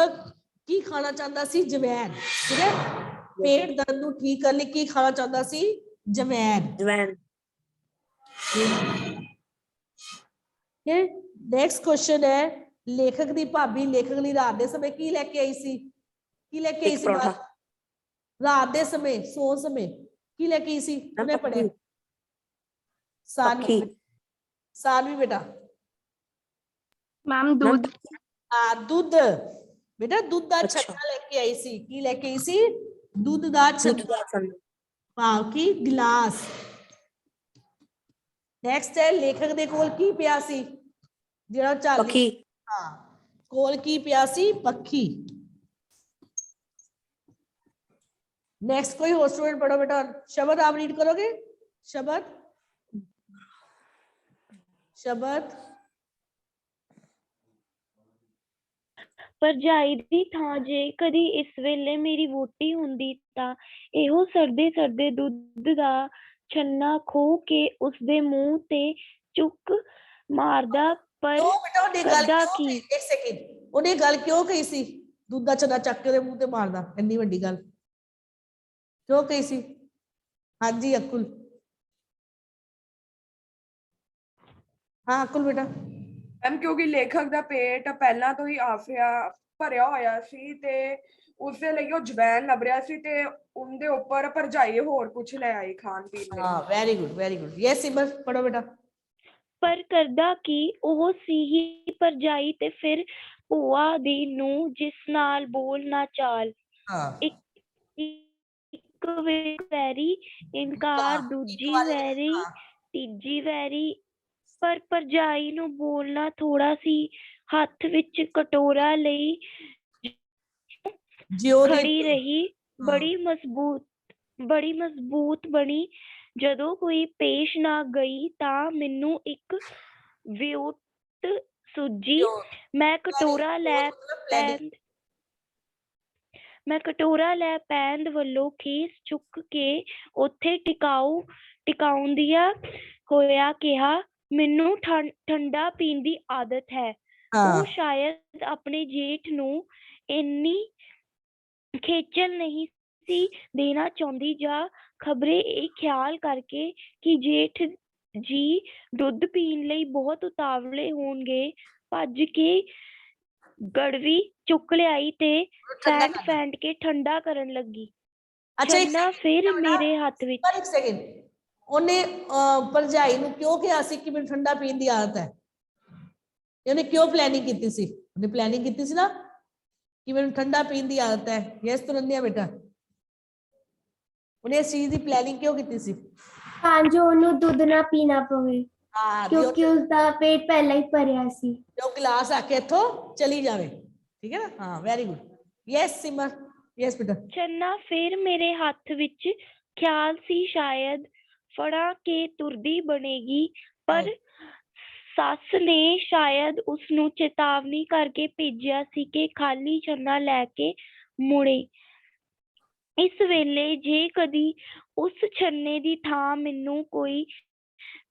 ਕੀ ਖਾਣਾ ਚਾਹੁੰਦਾ ਸੀ? ਜਵੈਣ। ਠੀਕ ਹੈ, ਪੇਟ ਦਰਦ ਨੂੰ ਠੀਕ ਕਰਨ ਲਈ ਕੀ ਖਾਣਾ ਚਾਹੁੰਦਾ ਸੀ? ਜਵੈਣ। ਨੈਕਸਟ ਕੁਐਸਚਨ ਹੈ, ਲੇਖਕ ਦੀ ਭਾਬੀ ਲੇਖਕ ਲਈ ਰਾਤ ਦੇ ਸਮੇਂ ਕੀ ਲੈ ਕੇ ਆਈ ਸੀ? ਕੀ ਲੈ ਕੇ ਆਈ ਸੀ ਰਾਤ ਦੇ ਸਮੇਂ, ਸੌਣ ਸਮੇਂ ਕੀ ਲੈ ਕੇ ਆਈ ਸੀ? ਉਹਨੇ ਪੜਿਆ ਸਾਨਵੀ ਬੇਟਾ। ਮੈਮ ਦੁੱਧ। ਦੁੱਧ ਬੇਟਾ, ਦੁੱਧ ਦਾ ਛੰਨਾ ਲੈ ਕੇ ਆਈ ਸੀ। ਕੀ ਲੈ ਕੇ ਆਈ ਸੀ? ਦੁੱਧ ਦਾ ਛੰਨਾ, ਭਾਵ ਕਿ ਗਿਲਾਸ। ਨੈਕਸਟ ਹੈ, ਲੇਖਕ ਦੇ ਕੋਲ ਕੀ ਪਿਆ ਸੀ? ਜਿਹੜਾ ਚਾਲੀ। ਹਾਂ, ਕੋਲ ਕੀ ਪਿਆ ਸੀ? ਪੱਖੀ। नेक्स्ट कोई और स्टूडेंट पढ़ो बेटा। शब्द आप रीड करोगे? शब्द ਭਰਜਾਈ ਦੀ ਥਾਂ ਜੇ ਕਦੀ ਇਸ ਵੇਲੇ ਮੇਰੀ ਵਹੁਟੀ ਹੁੰਦੀ ਤਾਂ ਇਹੋ ਸਰਦੇ ਦੁੱਧ ਦਾ ਛੰਨਾ ਖੋਹ ਕੇ ਉਸਦੇ ਮੂੰਹ ਤੇ ਚੁੱਕ ਮਾਰਦਾ। ਪਰ ਕਰਦਾ ਕੀ? ਇੱਕ ਸੈਕਿੰਡ, ਉਹਨੇ ਗੱਲ ਕਿਉਂ ਕਹੀ ਸੀ? ਦੁੱਧ ਦਾ ਛੰਨਾ ਚੱਕ ਕੇ ਉਹਦੇ ਮੂੰਹ ਤੇ ਮਾਰਦਾ, ਇੰਨੀ ਵੱਡੀ ਗੱਲ ਕਿਉਂ ਕਹੀ ਸੀ? ਹਾਂਜੀ ਅਕੁਲ। ਹਾਂ ਅਕੁਲ ਬੇਟਾ। ਮੈਮ ਕਿਉਂਕਿ ਲੇਖਕ ਦਾ ਪੇਟ ਪਹਿਲਾਂ ਤੋਂ ਹੀ ਭਰਿਆ ਹੋਇਆ ਸੀ ਤੇ ਉਸਦੇ ਲਈ ਉਹ ਜਵੈਣ ਲੱਭ ਰਿਹਾ ਸੀ ਤੇ ਉਹਦੇ ਉੱਪਰ ਭਰਜਾਈ ਹੋਰ ਕੁਝ ਲੈ ਆਈ ਖਾਣ ਪੀਣ ਲਈ। ਹਾਂ, ਵੈਰੀ ਗੁੱਡ। ਯੈਸ ਸਿਮਰ, ਪੜੋ ਬੇਟਾ। ਪਰ ਕਰਦਾ ਕੀ? ਉਹ ਸੀ ਹੀ ਭਰਜਾਈ ਤੇ ਫਿਰ ਭੂਆ ਦੀ ਨੂੰਹ, ਜਿਸ ਨਾਲ ਬੋਲ ਨਾ ਚਾਲ। ਇੱਕ ਵੈਰੀ ਇਨਕਾਰ, ਦੂਜੀ ਵੈਰੀ, ਤੀਜੀ ਵੈਰੀ। ਪਰ ਭਰਜਾਈ ਨੂੰ ਬੋਲਣਾ ਥੋੜਾ ਸੀ। ਹੱਥ ਵਿੱਚ ਕਟੋਰਾ ਲਈ ਖੜੀ ਰਹੀ, ਬੜੀ ਮਜ਼ਬੂਤ ਬਣੀ। ਜਦੋਂ ਕੋਈ ਪੇਸ਼ ਨਾ ਗਈ ਤਾਂ ਮੈਨੂੰ ਇੱਕ ਵਿਉਂਤ ਸੁੱਜੀ। ਮੈਂ ਕਟੋਰਾ ਲੈ ਪੈਂਦ ਵੱਲੋਂ ਖੀਸ ਚੁੱਕ ਕੇ ਉੱਥੇ ਟਿਕਾਉਂਦਿਆਂ ਹੋਇਆ ਕਿਹਾ, ਮੈਨੂੰ ਠੰਡਾ ਪੀਣ ਦੀ ਆਦਤ ਹੈ। ਉਹ ਸ਼ਾਇਦ ਆਪਣੇ ਜੇਠ ਨੂੰ ਇੰਨੀ ਖੇਚਲ ਨਹੀਂ ਸੀ ਦੇਣਾ ਚਾਹੁੰਦੀ, ਜਾਂ ਖਬਰੇ ਇਹ ਖਿਆਲ ਕਰਕੇ ਕਿ ਜੇਠ ਜੀ ਦੁੱਧ ਪੀਣ ਲਈ ਬਹੁਤ ਉਤਾਵਲੇ ਹੋਣਗੇ, ਭੱਜ ਕੇ ਗੜਵੀ ਚੁੱਕ ਲਿਆਈ ਤੇ ਫੈਂਟ ਕੇ ਠੰਡਾ ਕਰਨ ਲੱਗੀ। ਛੰਨਾ ਫਿਰ ਮੇਰੇ ਹੱਥ ਵਿੱਚ। ਇੱਕ ਸੈਕਿੰਡ, ਉਹਨੇ ਭਰਜਾਈ ਨੂੰ ਕਿਉਂ ਕਿਹਾ ਸੀ ਕਿ ਮੈਨੂੰ ਠੰਡਾ ਪੀਣ ਦੀ ਆਦਤ ਹੈ? ਉਹਨੇ ਕਿਉਂ ਪਲੈਨਿੰਗ ਕੀਤੀ ਸੀ? ਉਹਨੇ ਪਲੈਨਿੰਗ ਕੀਤੀ ਸੀ ਨਾ ਕਿ ਮੈਨੂੰ ਠੰਡਾ ਪੀਣ ਦੀ ਆਦਤ ਹੈ। ਯੈਸ ਤੁਰੰਨਿਆ ਬੇਟਾ, ਉਹਨੇ ਇਸ ਚੀਜ਼ ਦੀ ਪਲੈਨਿੰਗ ਕਿਉਂ ਕੀਤੀ ਸੀ? ਤਾਂ ਜੋ ਉਹਨੂੰ ਦੁੱਧ ਨਾ ਪੀਣਾ ਪਵੇ, ਹਾਂ, ਕਿਉਂਕਿ ਉਸਦਾ ਪੇਟ ਪਹਿਲਾਂ ਹੀ ਭਰਿਆ ਸੀ। ਉਹ ਗਿਲਾਸ ਆ ਕੇ ਇੱਥੋਂ ਚਲੀ ਜਾਵੇ। ਠੀਕ ਹੈ ਨਾ? ਹਾਂ, ਵੈਰੀ ਗੁੱਡ। ਯੈਸ ਸਿਮਰ, ਯੈਸ ਬੇਟਾ। ਚੰਨਾ ਫਿਰ ਮੇਰੇ ਹੱਥ ਵਿੱਚ ਖਿਆਲ ਸੀ ਸ਼ਾਇਦ ਫੜਾ ਕੇ ਤੁਰਦੀ ਬਣੇਗੀ, ਪਰ ਸੱਸ ਨੇ ਸ਼ਾਇਦ ਉਸਨੂੰ ਚੇਤਾਵਨੀ ਕਰਕੇ ਭੇਜਿਆ ਸੀ ਕਿ ਖਾਲੀ ਛੰਨਾ ਲੈ ਕੇ ਮੁੜੇ। ਇਸ ਵੇਲੇ ਜੇ ਕਦੀ ਉਸ ਛੰਨੇ ਦੀ ਥਾਂ ਮੈਨੂੰ ਕੋਈ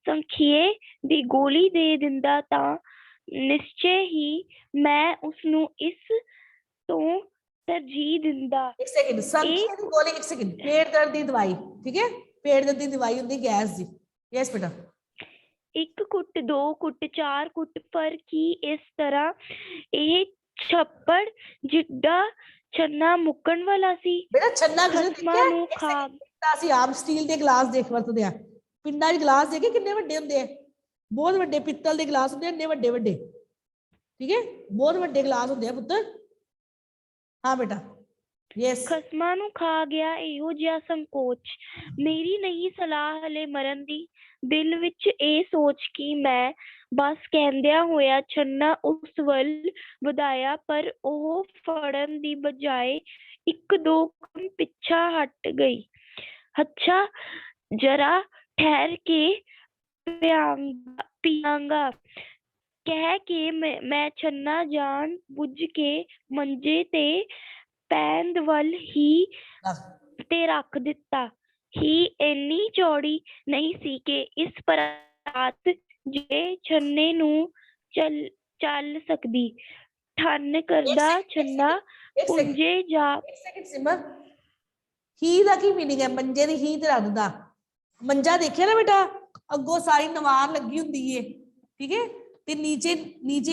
ਸੰਖੀਏ ਦੀ ਗੋਲੀ ਦੇ ਦਿੰਦਾ ਤਾਂ ਨਿਸ਼ਚੈ ਹੀ ਮੈਂ ਉਸਨੂੰ ਇਸ ਤੋਂ ਤਰਜੀਹ ਦਿੰਦਾ। ਇੱਕ ਸੈਕਿੰਡ, ਸੰਖੀਏ ਦੀ ਗੋਲੀ, ਇੱਕ ਸੈਕਿੰਡ, ਪੇਟ ਦਰਦ ਦੀ ਦਵਾਈ। ਠੀਕ ਹੈ, ਪੇਟ ਦਰਦ ਦੀ ਦਵਾਈ ਹੁੰਦੀ ਗੈਸ ਦੀ। ਯੈਸ ਬੇਟਾ। 1 ਘੁੱਟ 2 ਘੁੱਟ 4 ਘੁੱਟ, ਪਰ ਕੀ ਇਸ ਤਰ੍ਹਾਂ ਇਹ ਛੱਪੜ ਜਿੱਡਾ ਛੰਨਾ ਮੁੱਕਣ ਵਾਲਾ ਸੀ? ਬੇਟਾ ਛੰਨਾ ਕਿਸੇ ਨੇ ਖਸਮਾਂ ਦੇਖਿਆ? ਨੂੰ ਖਾ ਅਸੀਂ ਆਮ ਸਟੀਲ ਦੇ ਗਲਾਸ ਦੇਖ ਵਰਤਦੇ ਆ। ਪਿੰਡਾਂ 'ਚ ਗਲਾਸ ਦੇਖੇ ਕਿੰਨੇ ਵੱਡੇ ਹੁੰਦੇ ਆ, ਬਹੁਤ ਵੱਡੇ ਪਿੱਤਲ ਦੇ ਗਲਾਸ ਹੁੰਦੇ ਆ, ਇੰਨੇ ਵੱਡੇ ਵੱਡੇ। ਠੀਕ ਹੈ, ਬਹੁਤ ਵੱਡੇ ਗਲਾਸ ਹੁੰਦੇ ਆ ਪੁੱਤਰ। ਹਾਂ ਬੇਟਾ, ਯੈਸ। ਖਸਮਾਂ ਨੂੰ ਖਾ ਗਿਆ ਇਹੋ ਜਿਹਾ ਸੰਕੋਚ। ਮੇਰੀ ਨਹੀਂ ਸਲਾਹ ਹਲੇ ਮਰਨ ਦੀ। ਦਿਲ ਵਿੱਚ ਇਹ ਸੋਚ ਕਿ ਮੈਂ ਬਸ ਕਹਿੰਦਿਆਂ ਹੋਇਆ ਛੰਨਾ ਉਸ ਵੱਲ ਵਧਾਇਆ, ਪਰ ਉਹ ਫੜਨ ਦੀ ਬਜਾਏ 1-2 ਕਦਮ ਪਿੱਛਾ ਹਟ ਗਈ। ਅੱਛਾ, ਜਰਾ ਠਹਿਰ ਕੇ ਪੀਆਂਗਾ ਕਹਿ ਕੇ ਮੈਂ ਛੰਨਾ ਜਾਣ ਬੁੱਝ ਕੇ ਮੰਜੇ ਤੇ ਪੈਂਦ ਵੱਲ ਹੀ ਤੇ ਰੱਖ ਦਿੱਤਾ। ਹੀ ਇੰਨੀ ਚੌੜੀ ਨਹੀਂ ਸੀ ਕਿ ਇਸ ਪਰਾਤ ਜੇ ਛੰਨੇ ਨੂੰ ਚੱਲ ਸਕਦੀ। ਠੰਨ ਕਰਦਾ ਛੰਨਾ ਪੁੰਜੇ ਜਾ। ਇੱਕ ਸੈਕਿੰਡ ਸਿਮਰ, ਹੀ ਦਾ ਕੀ ਮੀਨਿੰਗ ਹੈ? ਮੰਜੇ ਦੀ ਹੀ ਤੇ ਰੱਖ ਦਾ। ਮੰਜਾ ਦੇਖਿਆ ਨਾ ਬੇਟਾ, ਅੱਗੋਂ ਸਾਰੀ ਨਵਾਰ ਲੱਗੀ ਹੁੰਦੀ ਏ। ਠੀਕ ਹੈ, ਤੇ ਨੀਚੇ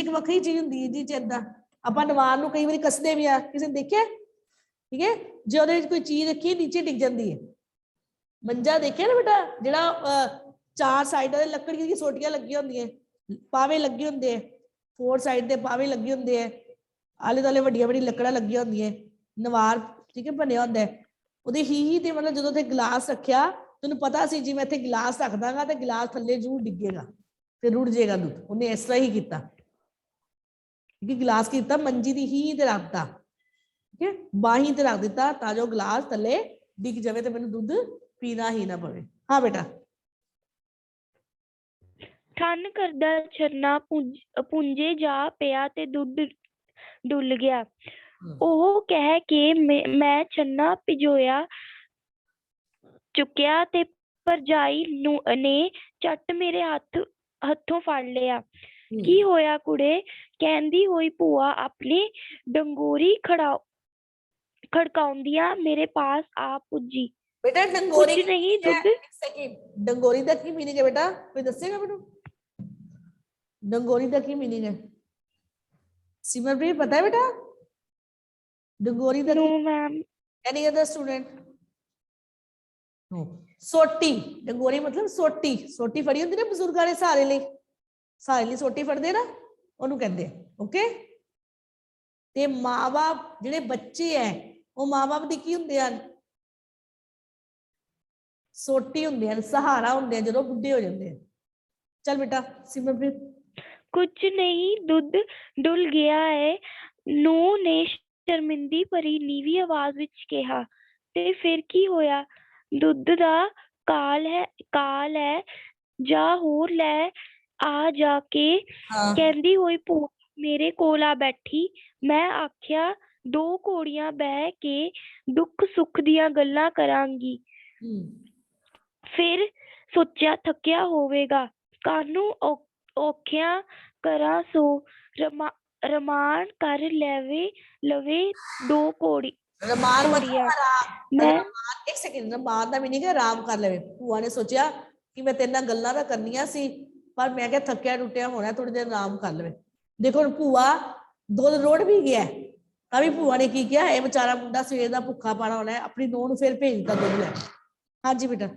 ਇੱਕ ਵੱਖਰੀ ਚੀਜ਼ ਹੁੰਦੀ ਹੈ ਜੀ, ਏਦਾਂ ਆਪਾਂ ਨਵਾਰ ਨੂੰ ਕਈ ਵਾਰੀ ਕੱਸਦੇ ਵੀ ਆ, ਕਿਸੇ ਨੇ ਦੇਖਿਆ? ਠੀਕ ਹੈ, ਜੇ ਉਹਦੇ ਵਿੱਚ ਕੋਈ ਚੀਜ਼ ਰੱਖੀ ਨੀਚੇ ਡਿੱਗ ਜਾਂਦੀ ਹੈ। ਮੰਜਾ ਦੇਖਿਆ ਨਾ ਬੇਟਾ, ਜਿਹੜਾ 4 ਸਾਈਡਾਂ ਤੇ ਲੱਕੜੀ ਦੀਆਂ ਸੋਟੀਆਂ ਲੱਗੀਆਂ ਹੁੰਦੀਆਂ, ਪਾਵੇ ਲੱਗੇ ਹੁੰਦੇ ਆ, 4 ਸਾਈਡ ਦੇ ਪਾਵੇ ਲੱਗੇ ਹੁੰਦੇ ਆ, ਆਲੇ ਦੁਆਲੇ ਵੱਡੀਆਂ ਵੱਡੀਆਂ ਲੱਕੜਾਂ ਲੱਗੀਆਂ ਹੁੰਦੀਆਂ, ਨਵਾਰ ਠੀਕ ਹੈ ਬਣਿਆ ਹੁੰਦਾ। ਉਹਦੇ ਹੀ ਤੇ ਮਤਲਬ ਜਦੋਂ ਤੇ ਗਲਾਸ ਰੱਖਿਆ, ਤੈਨੂੰ ਪਤਾ ਸੀ ਜੀ ਮੈਂ ਇੱਥੇ ਗਲਾਸ ਰੱਖ ਦਾਂਗਾ ਤੇ ਗਲਾਸ ਥੱਲੇ ਜ਼ਰੂਰ ਡਿੱਗੇਗਾ ਤੇ ਰੁੜ ਜਾਏਗਾ ਦੁੱਧ। ਉਹਨੇ ਇਸ ਤਰ੍ਹਾਂ ਹੀ ਕੀਤਾ ਕਿ ਗਲਾਸ ਕੀ ਕੀਤਾ, ਮੰਜੀ ਦੀ ਹੀ ਤੇ ਰੱਖਤਾ। ਠੀਕ ਹੈ, ਬਾਹੀਂ ਤੇ ਰੱਖ ਦਿੱਤਾ ਤਾਂ ਜੋ ਗਲਾਸ ਥੱਲੇ ਡਿੱਗ ਜਾਵੇ ਤੇ ਮੈਨੂੰ ਦੁੱਧ ਪੀਣਾ ਹੀ ਨਾ ਪਵੇ। ਹਾਂ ਬੇਟਾ। ਠੰਨ ਕਰਦਾ ਛੰਨਾ ਪੁੰਜੇ ਜਾ ਪਿਆ ਤੇ ਦੁੱਧ ਡੁੱਲ ਗਿਆ। ਉਹ ਕਹਿ ਕੇ ਮੈਂ ਛੰਨਾ ਭਿਜੋਇਆ ਚੁੱਕਿਆ ਤੇ ਭਰਜਾਈ ਨੇ ਝੱਟ ਮੇਰੇ ਹੱਥੋਂ ਫੜ ਲਿਆ। ਕੀ ਹੋਇਆ ਕੁੜੇ? ਕਹਿੰਦੀ ਹੋਈ ਭੂਆ ਆਪਣੀ ਡੰਗੋਰੀ ਖੜਕਾਉਂਦਿਆਂ ਮੇਰੇ ਪਾਸ ਆ ਪੁੱਜੀ। ਬੇਟਾ ਡੰਗੋਰੀ ਕੁਝ ਨਹੀਂ ਦੁੱਧ। ਇੱਕ ਸੈਕਿੰਡ, ਡੰਗੋਰੀ ਦਾ ਕੀ ਮੀਨਿੰਗ ਹੈ ਬੇਟਾ? ਕੋਈ ਦੱਸੇਗਾ ਮੈਨੂੰ? ਡੰਗੋਰੀ ਦਾ ਕੀ ਮੀਨਿੰਗ ਹੈ? ਸਿਮਰਪ੍ਰੀਤ ਪਤਾ ਹੈ ਬੇਟਾ ਡੰਗੋਰੀ ਦਾ? No ma'am. Any other student? No. सोटी, डंगोरी मतलब सोटी। सोटी फड़ी ਹੁੰਦੀ ਨਾ ਬਜ਼ੁਰਗਾਂ ਦੇ ਸਹਾਰੇ ਲਈ ਸੋਟੀ ਫੜਦੇ ਨਾ, ਉਹਨੂੰ ਕਹਿੰਦੇ ਆ। ਓਕੇ, ਤੇ ਮਾਂ-ਬਾਪ ਜਿਹੜੇ ਬੱਚੇ ਐ, ਉਹ ਮਾਂ-ਬਾਪ ਦੀ ਕੀ ਹੁੰਦੇ ਹਨ? ਸੋਟੀ ਹੁੰਦੇ ਹਨ, ਸਹਾਰਾ ਹੁੰਦੇ ਆ ਜਦੋਂ ਬੁੱਢੇ ਹੋ ਜਾਂਦੇ ਆ। ਚੱਲ ਬੇਟਾ ਸਿਮਰਪ੍ਰੀਤ। कुछ नहीं दुध डुल गया है, नूह ने शर्मिंदी भरी नीवी आवाज विच कहा। ते फिर की होया? दुध दा काल है जा होर लै आ जाके। कहंदी होई भूआ मेरे कोल आ बैठी। मैं आख्या 2 घोड़ियां बह के दुख सुख दियां गल्लां करांगी। फिर सोचा थकिया होवेगा, कानू औखियां करा सो रमान कर लवे 2 घोड़ी ਰਮਾਨ घोड़ियां। ਮਤਲਬ मैं ਇੱਕ ਸੈਕਿੰਡ, ਰਮਾਨ ਦਾ ਮੀਨਿੰਗ ਹੈ ਆਰਾਮ ਕਰ ਲਵੇ। ਭੂਆ ਨੇ ਸੋਚਿਆ ਕਿ ਮੈਂ ਤੇਰੇ ਨਾਲ ਗੱਲਾਂ ਤਾਂ ਕਰਨੀਆਂ ਸੀ, ਪਰ ਮੈਂ ਕਿਹਾ ਥੱਕਿਆ ਟੁੱਟਿਆ ਹੋਣਾ, ਥੋੜੀ ਦੇਰ ਆਰਾਮ ਕਰ ਲਵੇ। ਦੇਖੋ ਹੁਣ ਭੂਆ ਦੁੱਧ ਰੋੜ ਵੀ ਗਿਆ, ਤਾਂ ਵੀ ਭੂਆ ਨੇ ਕੀ ਕਿਹਾ, ਇਹ ਵਿਚਾਰਾ ਮੁੰਡਾ ਸਵੇਰ ਦਾ ਭੁੱਖਾ ਪਾਣਾ ਹੋਣਾ, ਆਪਣੀ ਨੂੰਹ ਨੂੰ ਫਿਰ ਭੇਜਤਾ ਦੁੱਧ ਲੈ। ਹਾਂਜੀ ਬੇਟਾ।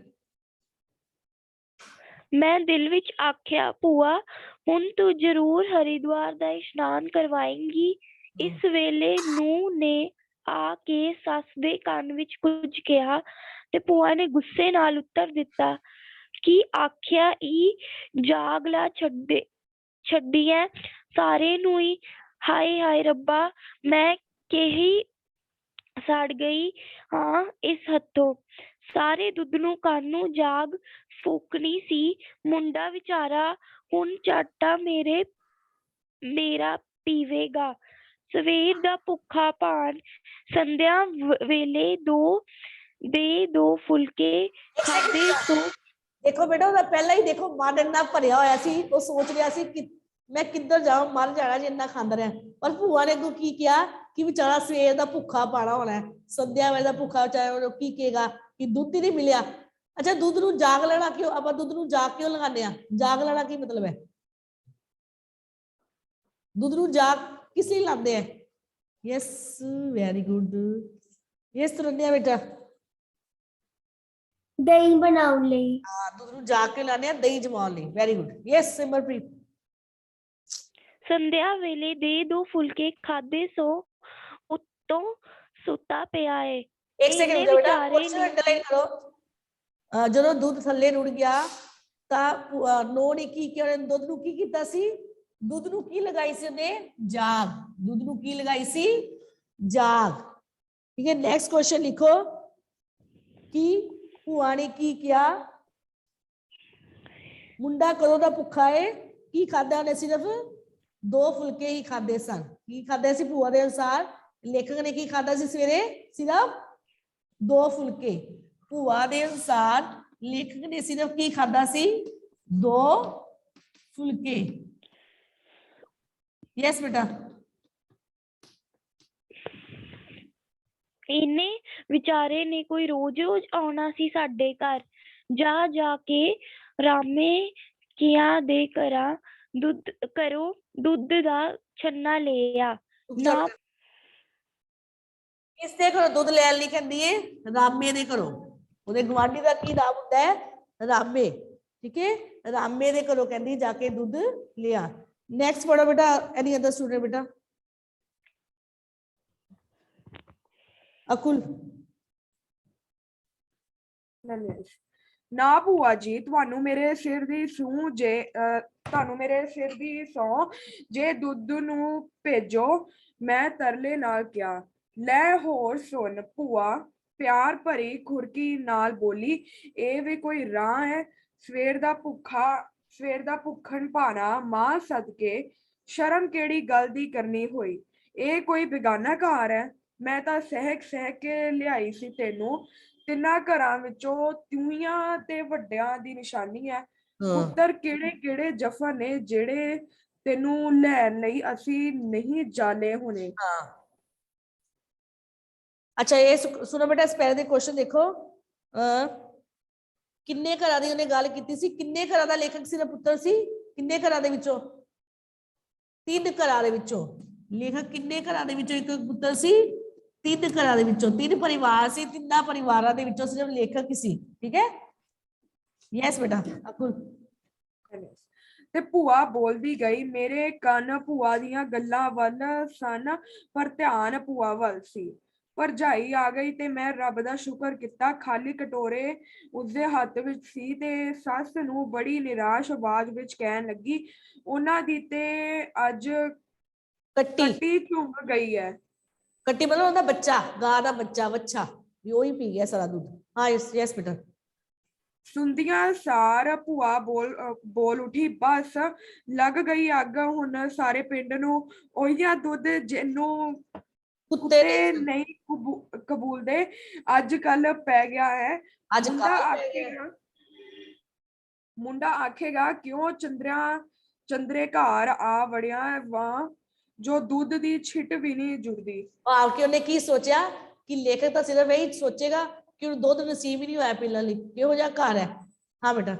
ਮੈਂ ਦਿਲ ਵਿੱਚ ਆਖਿਆ, ਭੂਆ ਹੁਣ ਤੂੰ ਜ਼ਰੂਰ ਹਰਿਦੁਆਰ ਦਾ ਇਸ਼ਨਾਨ ਕਰਵਾਏਂਗੀ। ਇਸ ਵੇਲੇ ਨੂੰਹ ਨੇ ਆ ਕੇ ਸੱਸ ਦੇ ਕੰਨ ਵਿੱਚ ਕੁਝ ਕਿਹਾ ਤੇ ਭੂਆ ਨੇ ਗੁੱਸੇ ਨਾਲ ਉੱਤਰ ਦਿੱਤਾ, ਕੀ ਆਖਿਆ ਈ, ਜਾਗ ਲਾ ਛੱਡੀਐ ਸਾਰੇ ਨੂੰ ਹੀ। ਹਾਏ ਹਾਏ ਰੱਬਾ, ਮੈਂ ਕਹੀ ਸੜ ਗਈ ਹਾਂ ਇਸ ਹੱਥੋਂ। ਸਾਰੇ ਦੁੱਧ ਨੂੰ ਕੰਨ ਨੂੰ ਜਾਗ ਫੂਕਣੀ ਸੀ। ਮੁੰਡਾ ਵਿਚਾਰਾ ਹੁਣ ਚਾਟਾ ਮੇਰਾ ਪੀਵੇਗਾ। ਸਵੇਰ ਦਾ ਭੁੱਖਾ ਭਾਣ ਸੰਧਿਆ ਵੇਲੇ ਦੋ ਫੁਲਕੇ ਖਾਦੇ ਸੋ। ਦੇਖੋ ਬੇਟਾ, ਉਹਦਾ ਪਹਿਲਾਂ ਹੀ ਦੇਖੋ ਮਨ ਇੰਨਾ ਭਰਿਆ ਹੋਇਆ ਸੀ, ਉਹ ਸੋਚ ਰਿਹਾ ਸੀ ਕਿ ਮੈਂ ਕਿੱਧਰ ਜਾਵਾਂ, ਮਰ ਜਾਣਾ ਜੇ ਇੰਨਾ ਖਾਂਦਾ ਰਿਹਾ। ਪਰ ਭੂਆ ਨੇ ਅੱਗੋਂ ਕੀ ਕਿਹਾ ਕਿ ਵਿਚਾਰਾ ਸਵੇਰ ਦਾ ਭੁੱਖਾ ਪਾਣਾ ਹੋਣਾ, ਸੰਧਿਆ ਵੇਲੇ ਦਾ ਭੁੱਖਾ ਵਿਚਾਰਾ, ਉਹ ਕੀ ਕਹੇਗਾ ਕਿ ਦੁੱਧ ਹੀ ਨਹੀਂ ਮਿਲਿਆ। ਅੱਛਾ, ਦੁੱਧ ਨੂੰ ਜਾਗ ਲੈਣਾ ਕਿਉਂ, ਆਪਾਂ ਦੁੱਧ ਨੂੰ ਜਾਗ ਕਿਉਂ ਲਗਾਉਂਦੇ ਆ? ਜਾਗ ਲੈਣਾ ਕੀ ਮਤਲਬ ਹੈ? ਦੁੱਧ ਨੂੰ ਜਾਗ ਕਿਸ ਲਈ ਲਾਉਂਦੇ ਆ? Yes, very good. ਯੈਸ ਤਰੰਨਿਆ ਬੇਟਾ, ਦਹੀਂ ਬਣਾਉਣ ਲਈ। ਹਾਂ, ਦੁੱਧ ਨੂੰ ਜਾਗ ਕੇ ਲਾਉਂਦੇ ਆ, ਦਹੀਂ ਜਮਾਉਣ ਲਈ। Very good. ਯੈਸ ਸਿਮਰਪ੍ਰੀਤ। ਸੰਧਿਆ ਵੇਲੇ ਦੇ ਦੋ ਫੁਲਕੇ ਖਾਦੇ ਸੋ ਉੱਤੋਂ ਸੁੱਤਾ ਪਿਆ ਏ। ਇੱਕ ਸੈਕਿੰਡ ਇਹਨੇ ਬੇਟਾ, ਵਿਚਾਰੇ ਕੁਐਸਚਨ ਨੇ ਅੰਡਰਲਾਈਨ ਕਰੋ। ਜਦੋਂ ਦੁੱਧ ਥੱਲੇ ਰੁੜ ਗਿਆ ਤਾਂ ਨੋ ਨੇ ਕੀ ਕਿਹਾ? ਉਹਨੇ ਦੁੱਧ ਨੂੰ ਕੀ ਕੀਤਾ ਸੀ? ਦੁੱਧ ਨੂੰ ਕੀ ਲਗਾਈ ਸੀ ਉਹਨੇ? ਜਾਗ। ਦੁੱਧ ਨੂੰ ਕੀ ਲਗਾਈ ਸੀ? ਜਾਗ। ਠੀਕ ਹੈ, ਨੈਕਸਟ ਕੁਐਸਚਨ ਲਿਖੋ ਕਿ ਭੂਆ ਨੇ ਕੀ ਕਿਹਾ? ਮੁੰਡਾ ਕਦੋਂ ਦਾ ਭੁੱਖਾ ਹੈ? ਕੀ ਖਾਦਾ ਉਹਨੇ? ਸਿਰਫ 2 ਫੁਲਕੇ ਹੀ ਖਾਦੇ ਸਨ। ਕੀ ਖਾਦੇ ਸੀ ਭੂਆ ਦੇ ਅਨੁਸਾਰ? ਲੇਖਕ ਨੇ ਕੀ ਖਾਦਾ ਸੀ ਸਵੇਰੇ? ਸਿਰਫ 2 ਫੁਲਕੇ। ਭੂਆ ਦੇ ਅਨੁਸਾਰ ਲੇਖਕ ਨੇ ਸਿਰਫ ਕੀ ਖਾਦਾ ਸੀ? 2 ਫੁਲਕੇ। ਯੈਸ ਬੇਟਾ। ਇਹਨੇ ਵਿਚਾਰੇ ਨੇ ਕੋਈ ਰੋਜ਼ ਆਉਣਾ ਸੀ ਸਾਡੇ ਘਰ। ਜਾ ਕੇ ਰਾਮੇ ਕਿਆਂ ਦੇ ਘਰੋਂ ਦੁੱਧ ਦਾ ਛੰਨਾ ਲਿਆ। ਨਾ ਕਿਸ ਦੇ ਘਰੋਂ ਦੁੱਧ ਲੈਣ ਲਈ ਕਹਿੰਦੀ ਹੈ? ਰਾਮੇ ਦੇ ਘਰੋਂ। ਉਹਦੇ ਗਵਾਂਢੀ ਦਾ ਕੀ ਨਾਮ ਹੁੰਦਾ ਹੈ? ਰਾਮੇ। ਠੀਕ ਹੈ, ਰਾਮੇ ਦੇ ਘਰੋਂ ਕਹਿੰਦੀ ਜਾ ਕੇ ਦੁੱਧ ਲਿਆ। ਨੈਕਸਟ ਪੜੋ ਬੇਟਾ, ਐਨੀ ਅਦਰ ਸਟੂਡੈਂਟ ਬੇਟਾ। ਅਕੁਲ। ਨਾ ਭੂਆ ਜੀ, ਤੁਹਾਨੂੰ ਮੇਰੇ ਸਿਰ ਦੀ ਸਹੁੰ ਜੇ ਦੁੱਧ ਨੂੰ ਭੇਜੋ। ਮੈਂ ਤਰਲੇ ਨਾਲ ਕਿਹਾ। ਲੈ ਹੋਰ ਸੁਣ, ਭੂਆ ਪਿਆਰ ਭਰੀ ਖੁਰਕੀ ਨਾਲ ਬੋਲੀ, ਇਹ ਵੀ ਕੋਈ ਰਾਹ ਹੈ? ਸਵੇਰ ਦਾ ਭੁੱਖਣ ਭਾਣਾ ਮਾਂ ਸਦਕੇ, ਸ਼ਰਮ ਕਿਹੜੀ ਗੱਲ ਦੀ ਕਰਨੀ ਹੋਈ? ਇਹ ਕੋਈ ਬੇਗਾਨਾ ਘਰ ਹੈ? ਮੈਂ ਤਾਂ ਸਹਿ ਕੇ ਲਿਆਈ ਸੀ ਤੈਨੂੰ। ਤਿੰਨਾਂ ਘਰਾਂ ਵਿੱਚੋਂ ਤੂਹੀਆਂ ਤੇ ਵੱਡਿਆਂ ਦੀ ਨਿਸ਼ਾਨੀ ਹੈ। ਪੁੱਤਰ ਕਿਹੜੇ ਜਫਰ ਨੇ ਜਿਹੜੇ ਤੈਨੂੰ ਲੈਣ ਲਈ ਅਸੀਂ ਨਹੀਂ ਜਾਣੇ ਹੋਣੇ। ਅੱਛਾ, ਇਹ ਸੁਣੋ ਬੇਟਾ, ਇਸ ਪਹਿਲੇ ਦੇ ਕੁਐਸਚਨ ਦੇਖੋ। ਕਿੰਨੇ ਘਰਾਂ ਦੀ ਉਹਨੇ ਗੱਲ ਕੀਤੀ ਸੀ? ਕਿੰਨੇ ਘਰਾਂ ਦਾ ਲੇਖਕ ਸੀ ਦਾ ਪੁੱਤਰ ਸੀ? ਕਿੰਨੇ ਘਰਾਂ ਦੇ ਵਿੱਚੋਂ? 3 ਘਰਾਂ ਦੇ ਵਿੱਚੋਂ। ਲੇਖਕ ਕਿੰਨੇ ਘਰਾਂ ਦੇ ਵਿੱਚੋਂ ਇੱਕ ਪੁੱਤਰ ਸੀ? 3 ਘਰਾਂ ਦੇ ਵਿੱਚੋਂ। 3 ਪਰਿਵਾਰ ਸੀ, 3 ਪਰਿਵਾਰਾਂ ਦੇ ਵਿੱਚੋਂ ਸਿਰਫ ਲੇਖਕ ਹੀ ਸੀ। ਠੀਕ ਹੈ, ਯੈਸ ਬੇਟਾ। ਅਕੁਲ। ਤੇ ਭੂਆ ਬੋਲਦੀ ਗਈ। ਮੇਰੇ ਕੰਨ ਭੂਆ ਦੀਆਂ ਗੱਲਾਂ ਵੱਲ ਸਨ, ਪਰ ਧਿਆਨ ਭੂਆ ਵੱਲ ਸੀ। ਭਰਜਾਈ ਆ ਗਈ ਤੇ ਮੈਂ ਰੱਬ ਦਾ ਸ਼ੁਕਰ ਕੀਤਾ। ਖਾਲੀ ਕਟੋਰੇ ਉਸਦੇ ਹੱਥ ਵਿੱਚ ਸੀ ਤੇ ਸੱਸ ਨੂੰ ਬੜੀ ਨਿਰਾਸ਼ ਆਵਾਜ਼ ਵਿੱਚ ਕਹਿਣ ਲੱਗੀ, ਉਹਨਾਂ ਦੀ ਤੇ ਅੱਜ ਕੱਟੀ ਝੁੰਗ ਗਈ ਹੈ। ਕੱਟੀ ਮਤਲਬ ਉਹਦਾ ਬੱਚਾ, ਗਾਂ ਦਾ ਬੱਚਾ, ਵੱਛਾ ਵੀ ਉਹੀ ਪੀ ਗਿਆ ਸਾਰਾ ਦੁੱਧ। ਹਾਂ, ਯੈਸ ਬੇਟਾ। ਸੁਣਦਿਆਂ ਸਾਰ ਭੂਆ ਬੋਲ ਉੱਠੀ, ਬਸ ਲੱਗ ਗਈ ਅੱਗ ਹੁਣ ਸਾਰੇ ਪਿੰਡ ਨੂੰ। ਉਹੀ ਦੁੱਧ ਜਿਹਨੂੰ ਕੁੱਤੇ ਨਹੀਂ ਕਬੂਲਦੇ, ਅੱਜ ਕੱਲ ਪੈ ਗਿਆ ਹੈ। ਮੁੰਡਾ ਆਖੇਗਾ ਕਿਉਂ ਚੰਦਰੇ ਘਰ ਆ ਵੜਿਆ ਵਾਂ, ਜੋ ਦੁੱਧ ਦੀ ਛਿੱਟ ਵੀ ਨਹੀਂ ਜੁੜਦੀ। ਭਾਵ ਕਿ ਉਹਨੇ ਕੀ ਸੋਚਿਆ ਕਿ ਲੇਖਕ ਤਾਂ ਸਿਰਫ ਇਹੀ ਸੋਚੇਗਾ ਕਿ ਉਹਨੂੰ ਦੁੱਧ ਨਸੀਬ ਹੀ ਨਹੀਂ ਹੋਇਆ ਪੀਣ ਲਈ। ਕਿਹੋ ਜਿਹਾ ਘਰ ਹੈ। ਹਾਂ ਬੇਟਾ।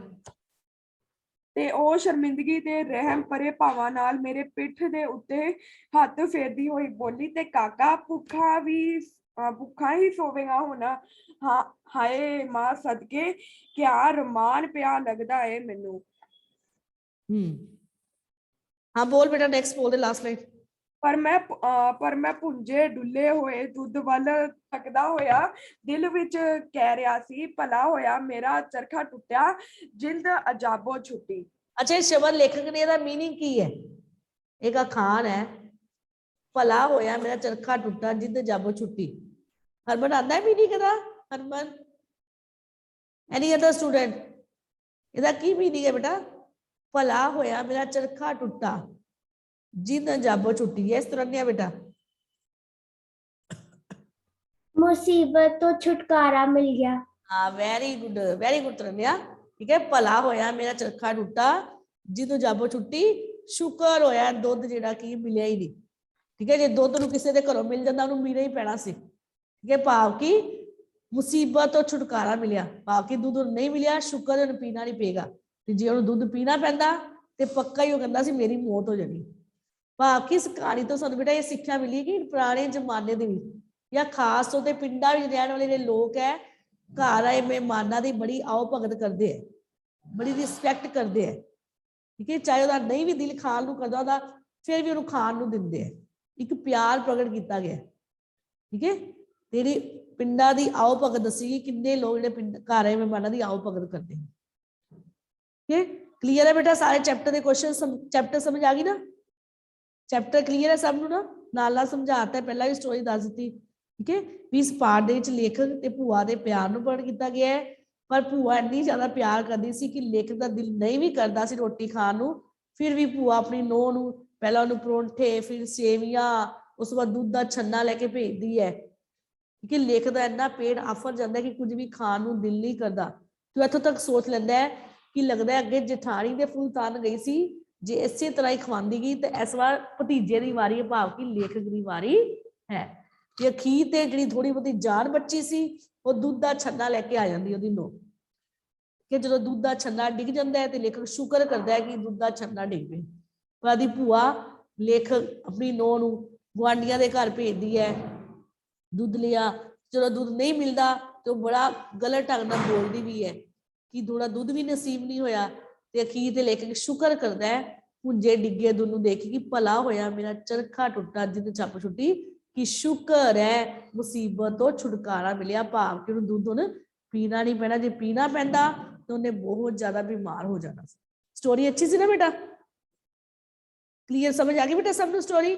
ਤੇ ਉਹ ਸ਼ਰਮਿੰਦਗੀ ਤੇ ਰਹਿਮ ਭਰੇ ਭਾਵਾਂ ਨਾਲ ਮੇਰੇ ਪਿੱਠ ਦੇ ਉੱਤੇ ਹੱਥ ਫੇਰਦੀ ਹੋਈ ਬੋਲੀ, ਤੇ ਕਾਕਾ ਭੁੱਖਾ ਵੀ ਭੁੱਖਾ ਹੀ ਸੋਵੇਗਾ ਹੁਣ। ਹਾਂ ਹਾਏ ਮਾਂ ਸਦਕੇ, ਕਿਆ ਰਮਾਨ ਪਿਆ ਲੱਗਦਾ ਏ ਮੈਨੂੰ। हाँ बोल बेटा, नेक्स्ट बोल दे, लास्ट लाइन। ਪਰ ਮੈਂ ਪੁੰਜੇ ਡੁੱਲੇ ਹੋਏ ਦੁੱਧ ਵੱਲ ਤੱਕਦਾ ਹੋਇਆ ਦਿਲ ਵਿੱਚ ਕਹਿ ਰਿਹਾ ਸੀ, ਭਲਾ ਹੋਇਆ ਮੇਰਾ ਚਰਖਾ ਟੁੱਟਿਆ, ਜਿੰਦ ਅਜਾਬੋ ਛੁੱਟੀ। अच्छा, इस शब्द लेखक ने ਇਹਦਾ मीनिंग की है? एक अखान है, भला होया मेरा चरखा टुटा जिंद जाबो छुट्टी। हरमन आंदा है मीनिंग ਇਹਦਾ? हरमन, एनी अदर स्टूडेंट, ਇਹਦਾ ਕੀ मीनिंग है बेटा? भला होया मेरा चरखा टुटा जिंद जाबो छुट्टी। इस तरह नहीं है बेटा? मुसीबत तो छुटकारा मिल गया। हाँ, वेरी गुड तरन्या। ठीक है, भला होया मेरा चरखा टुटा जिंद जाबो छुट्टी, शुक्र होया दुध जेड़ा की मिलिया ही नहीं। ठीक है, जे दुध नूं किसी दे घरों मिल जांदा उहनूं मिलना ही पैना सी। ठीक है, भाव की मुसीबत तो छुटकारा मिलिया, भाव की दुध नहीं मिलिया, शुक्र उहनूं पीना नहीं पेगा। ते जे उहनूं दुध पीना पैंदा ते पक्का ही वो कहंदा सी मेरी मौत हो जानी। भाव की इस कहानी तो सानूं बेटा ये सिक्ख्या मिली कि पुराने जमाने दे विच या खास तौर ते पिंडां विच रहण वाले जे लोग है, घर आए मेहमानां दी बड़ी आओ भगत करदे है, बड़ी रिस्पैक्ट करदे है। ठीक है, चाहे ਉਹਦਾ नहीं भी दिल खाण ਨੂੰ ਕਰਦਾ ਉਹਦਾ, फिर भी ਉਹਨੂੰ ਖਾਣ ਨੂੰ ਦਿੰਦੇ ਹੈ। ਇੱਕ ਪਿਆਰ ਪ੍ਰਗਟ ਕੀਤਾ ਗਿਆ। ਠੀਕ ਹੈ, ਤੇਰੀ ਪਿੰਡਾਂ ਦੀ ਆਓ ਭਗਤ ਦੱਸੀ ਕਿ ਕਿੰਨੇ ਲੋਕ ਜਿਹੜੇ ਪਿੰਡ ਘਰ ਆਏ ਮਹਿਮਾਨਾਂ ਦੀ ਆਓ ਭਗਤ ਕਰਦੇ ਹਨ। ठीक है, क्लियर है बेटा? सारे चैप्टर के क्वेश्चन चैप्टर समझ आ गई ना? चैप्टर क्लीयर है सब ना? नाल समझाता है, पहला भी स्टोरी दस दी। ठीक है, भी इस पाठ दे विच लेखक ते भूआ दे प्यार नूं प्रगट किया गया है, पर भूआ इन्नी ज्यादा प्यार करती सी कि लेखक दा दिल नहीं भी करता सी रोटी खाण नूं, फिर भी भूआ अपनी नूंह नूं पहला उन्हें परोंठे, फिर सेवियां, उस बाद दूध दा छन्ना लेके भेजदी है। क्योंकि लेखक दा इन्ना पेट आफर जाता है कि कुछ भी खाण नूं दिल नहीं करता। तो इत्थों तक सोच लैंदा है कि लगता है अगे जठानी दे फुल तन गई सी, जे इसे तरह ही खवांदी गई तो इस बार भतीजे की वारी है, भाव की लेखक की वारी है। ते अखीर ते जिहड़ी थोड़ी बहुती जान बची सी, वो दूध दा छन्ना लेके आ जाती ओहदी नूंह। कि जो दूध दा छन्ना डिग जाता है तो लेखक शुक्र करता है कि दूध दा छन्ना डिग पे। पर आदी भूआ लेखक अपनी नूंह नूं गुआंढियां दे घर भेजदी है, दूध लिया, जो दूध नहीं मिलता तो बड़ा गलत ढंग नाल बोलदी भी है कि थोड़ा दूध भी नसीब नहीं होया। ते अखीर ते लेखक शुक्र करता है पुंजे डिगे दूध नूं देख कि भला होया मेरा चरखा टुटा जिंद छप छुट्टी, कि शुक्र है मुसीबत तो छुटकारा मिलिया। भाव कि दूध हुण पीना नहीं पैना, जे पीना पैंदा तो उन्हें बहुत ज्यादा बीमार हो जाना। स्टोरी अच्छी सी ना बेटा? क्लियर समझ आ गई बेटा सब नूं स्टोरी?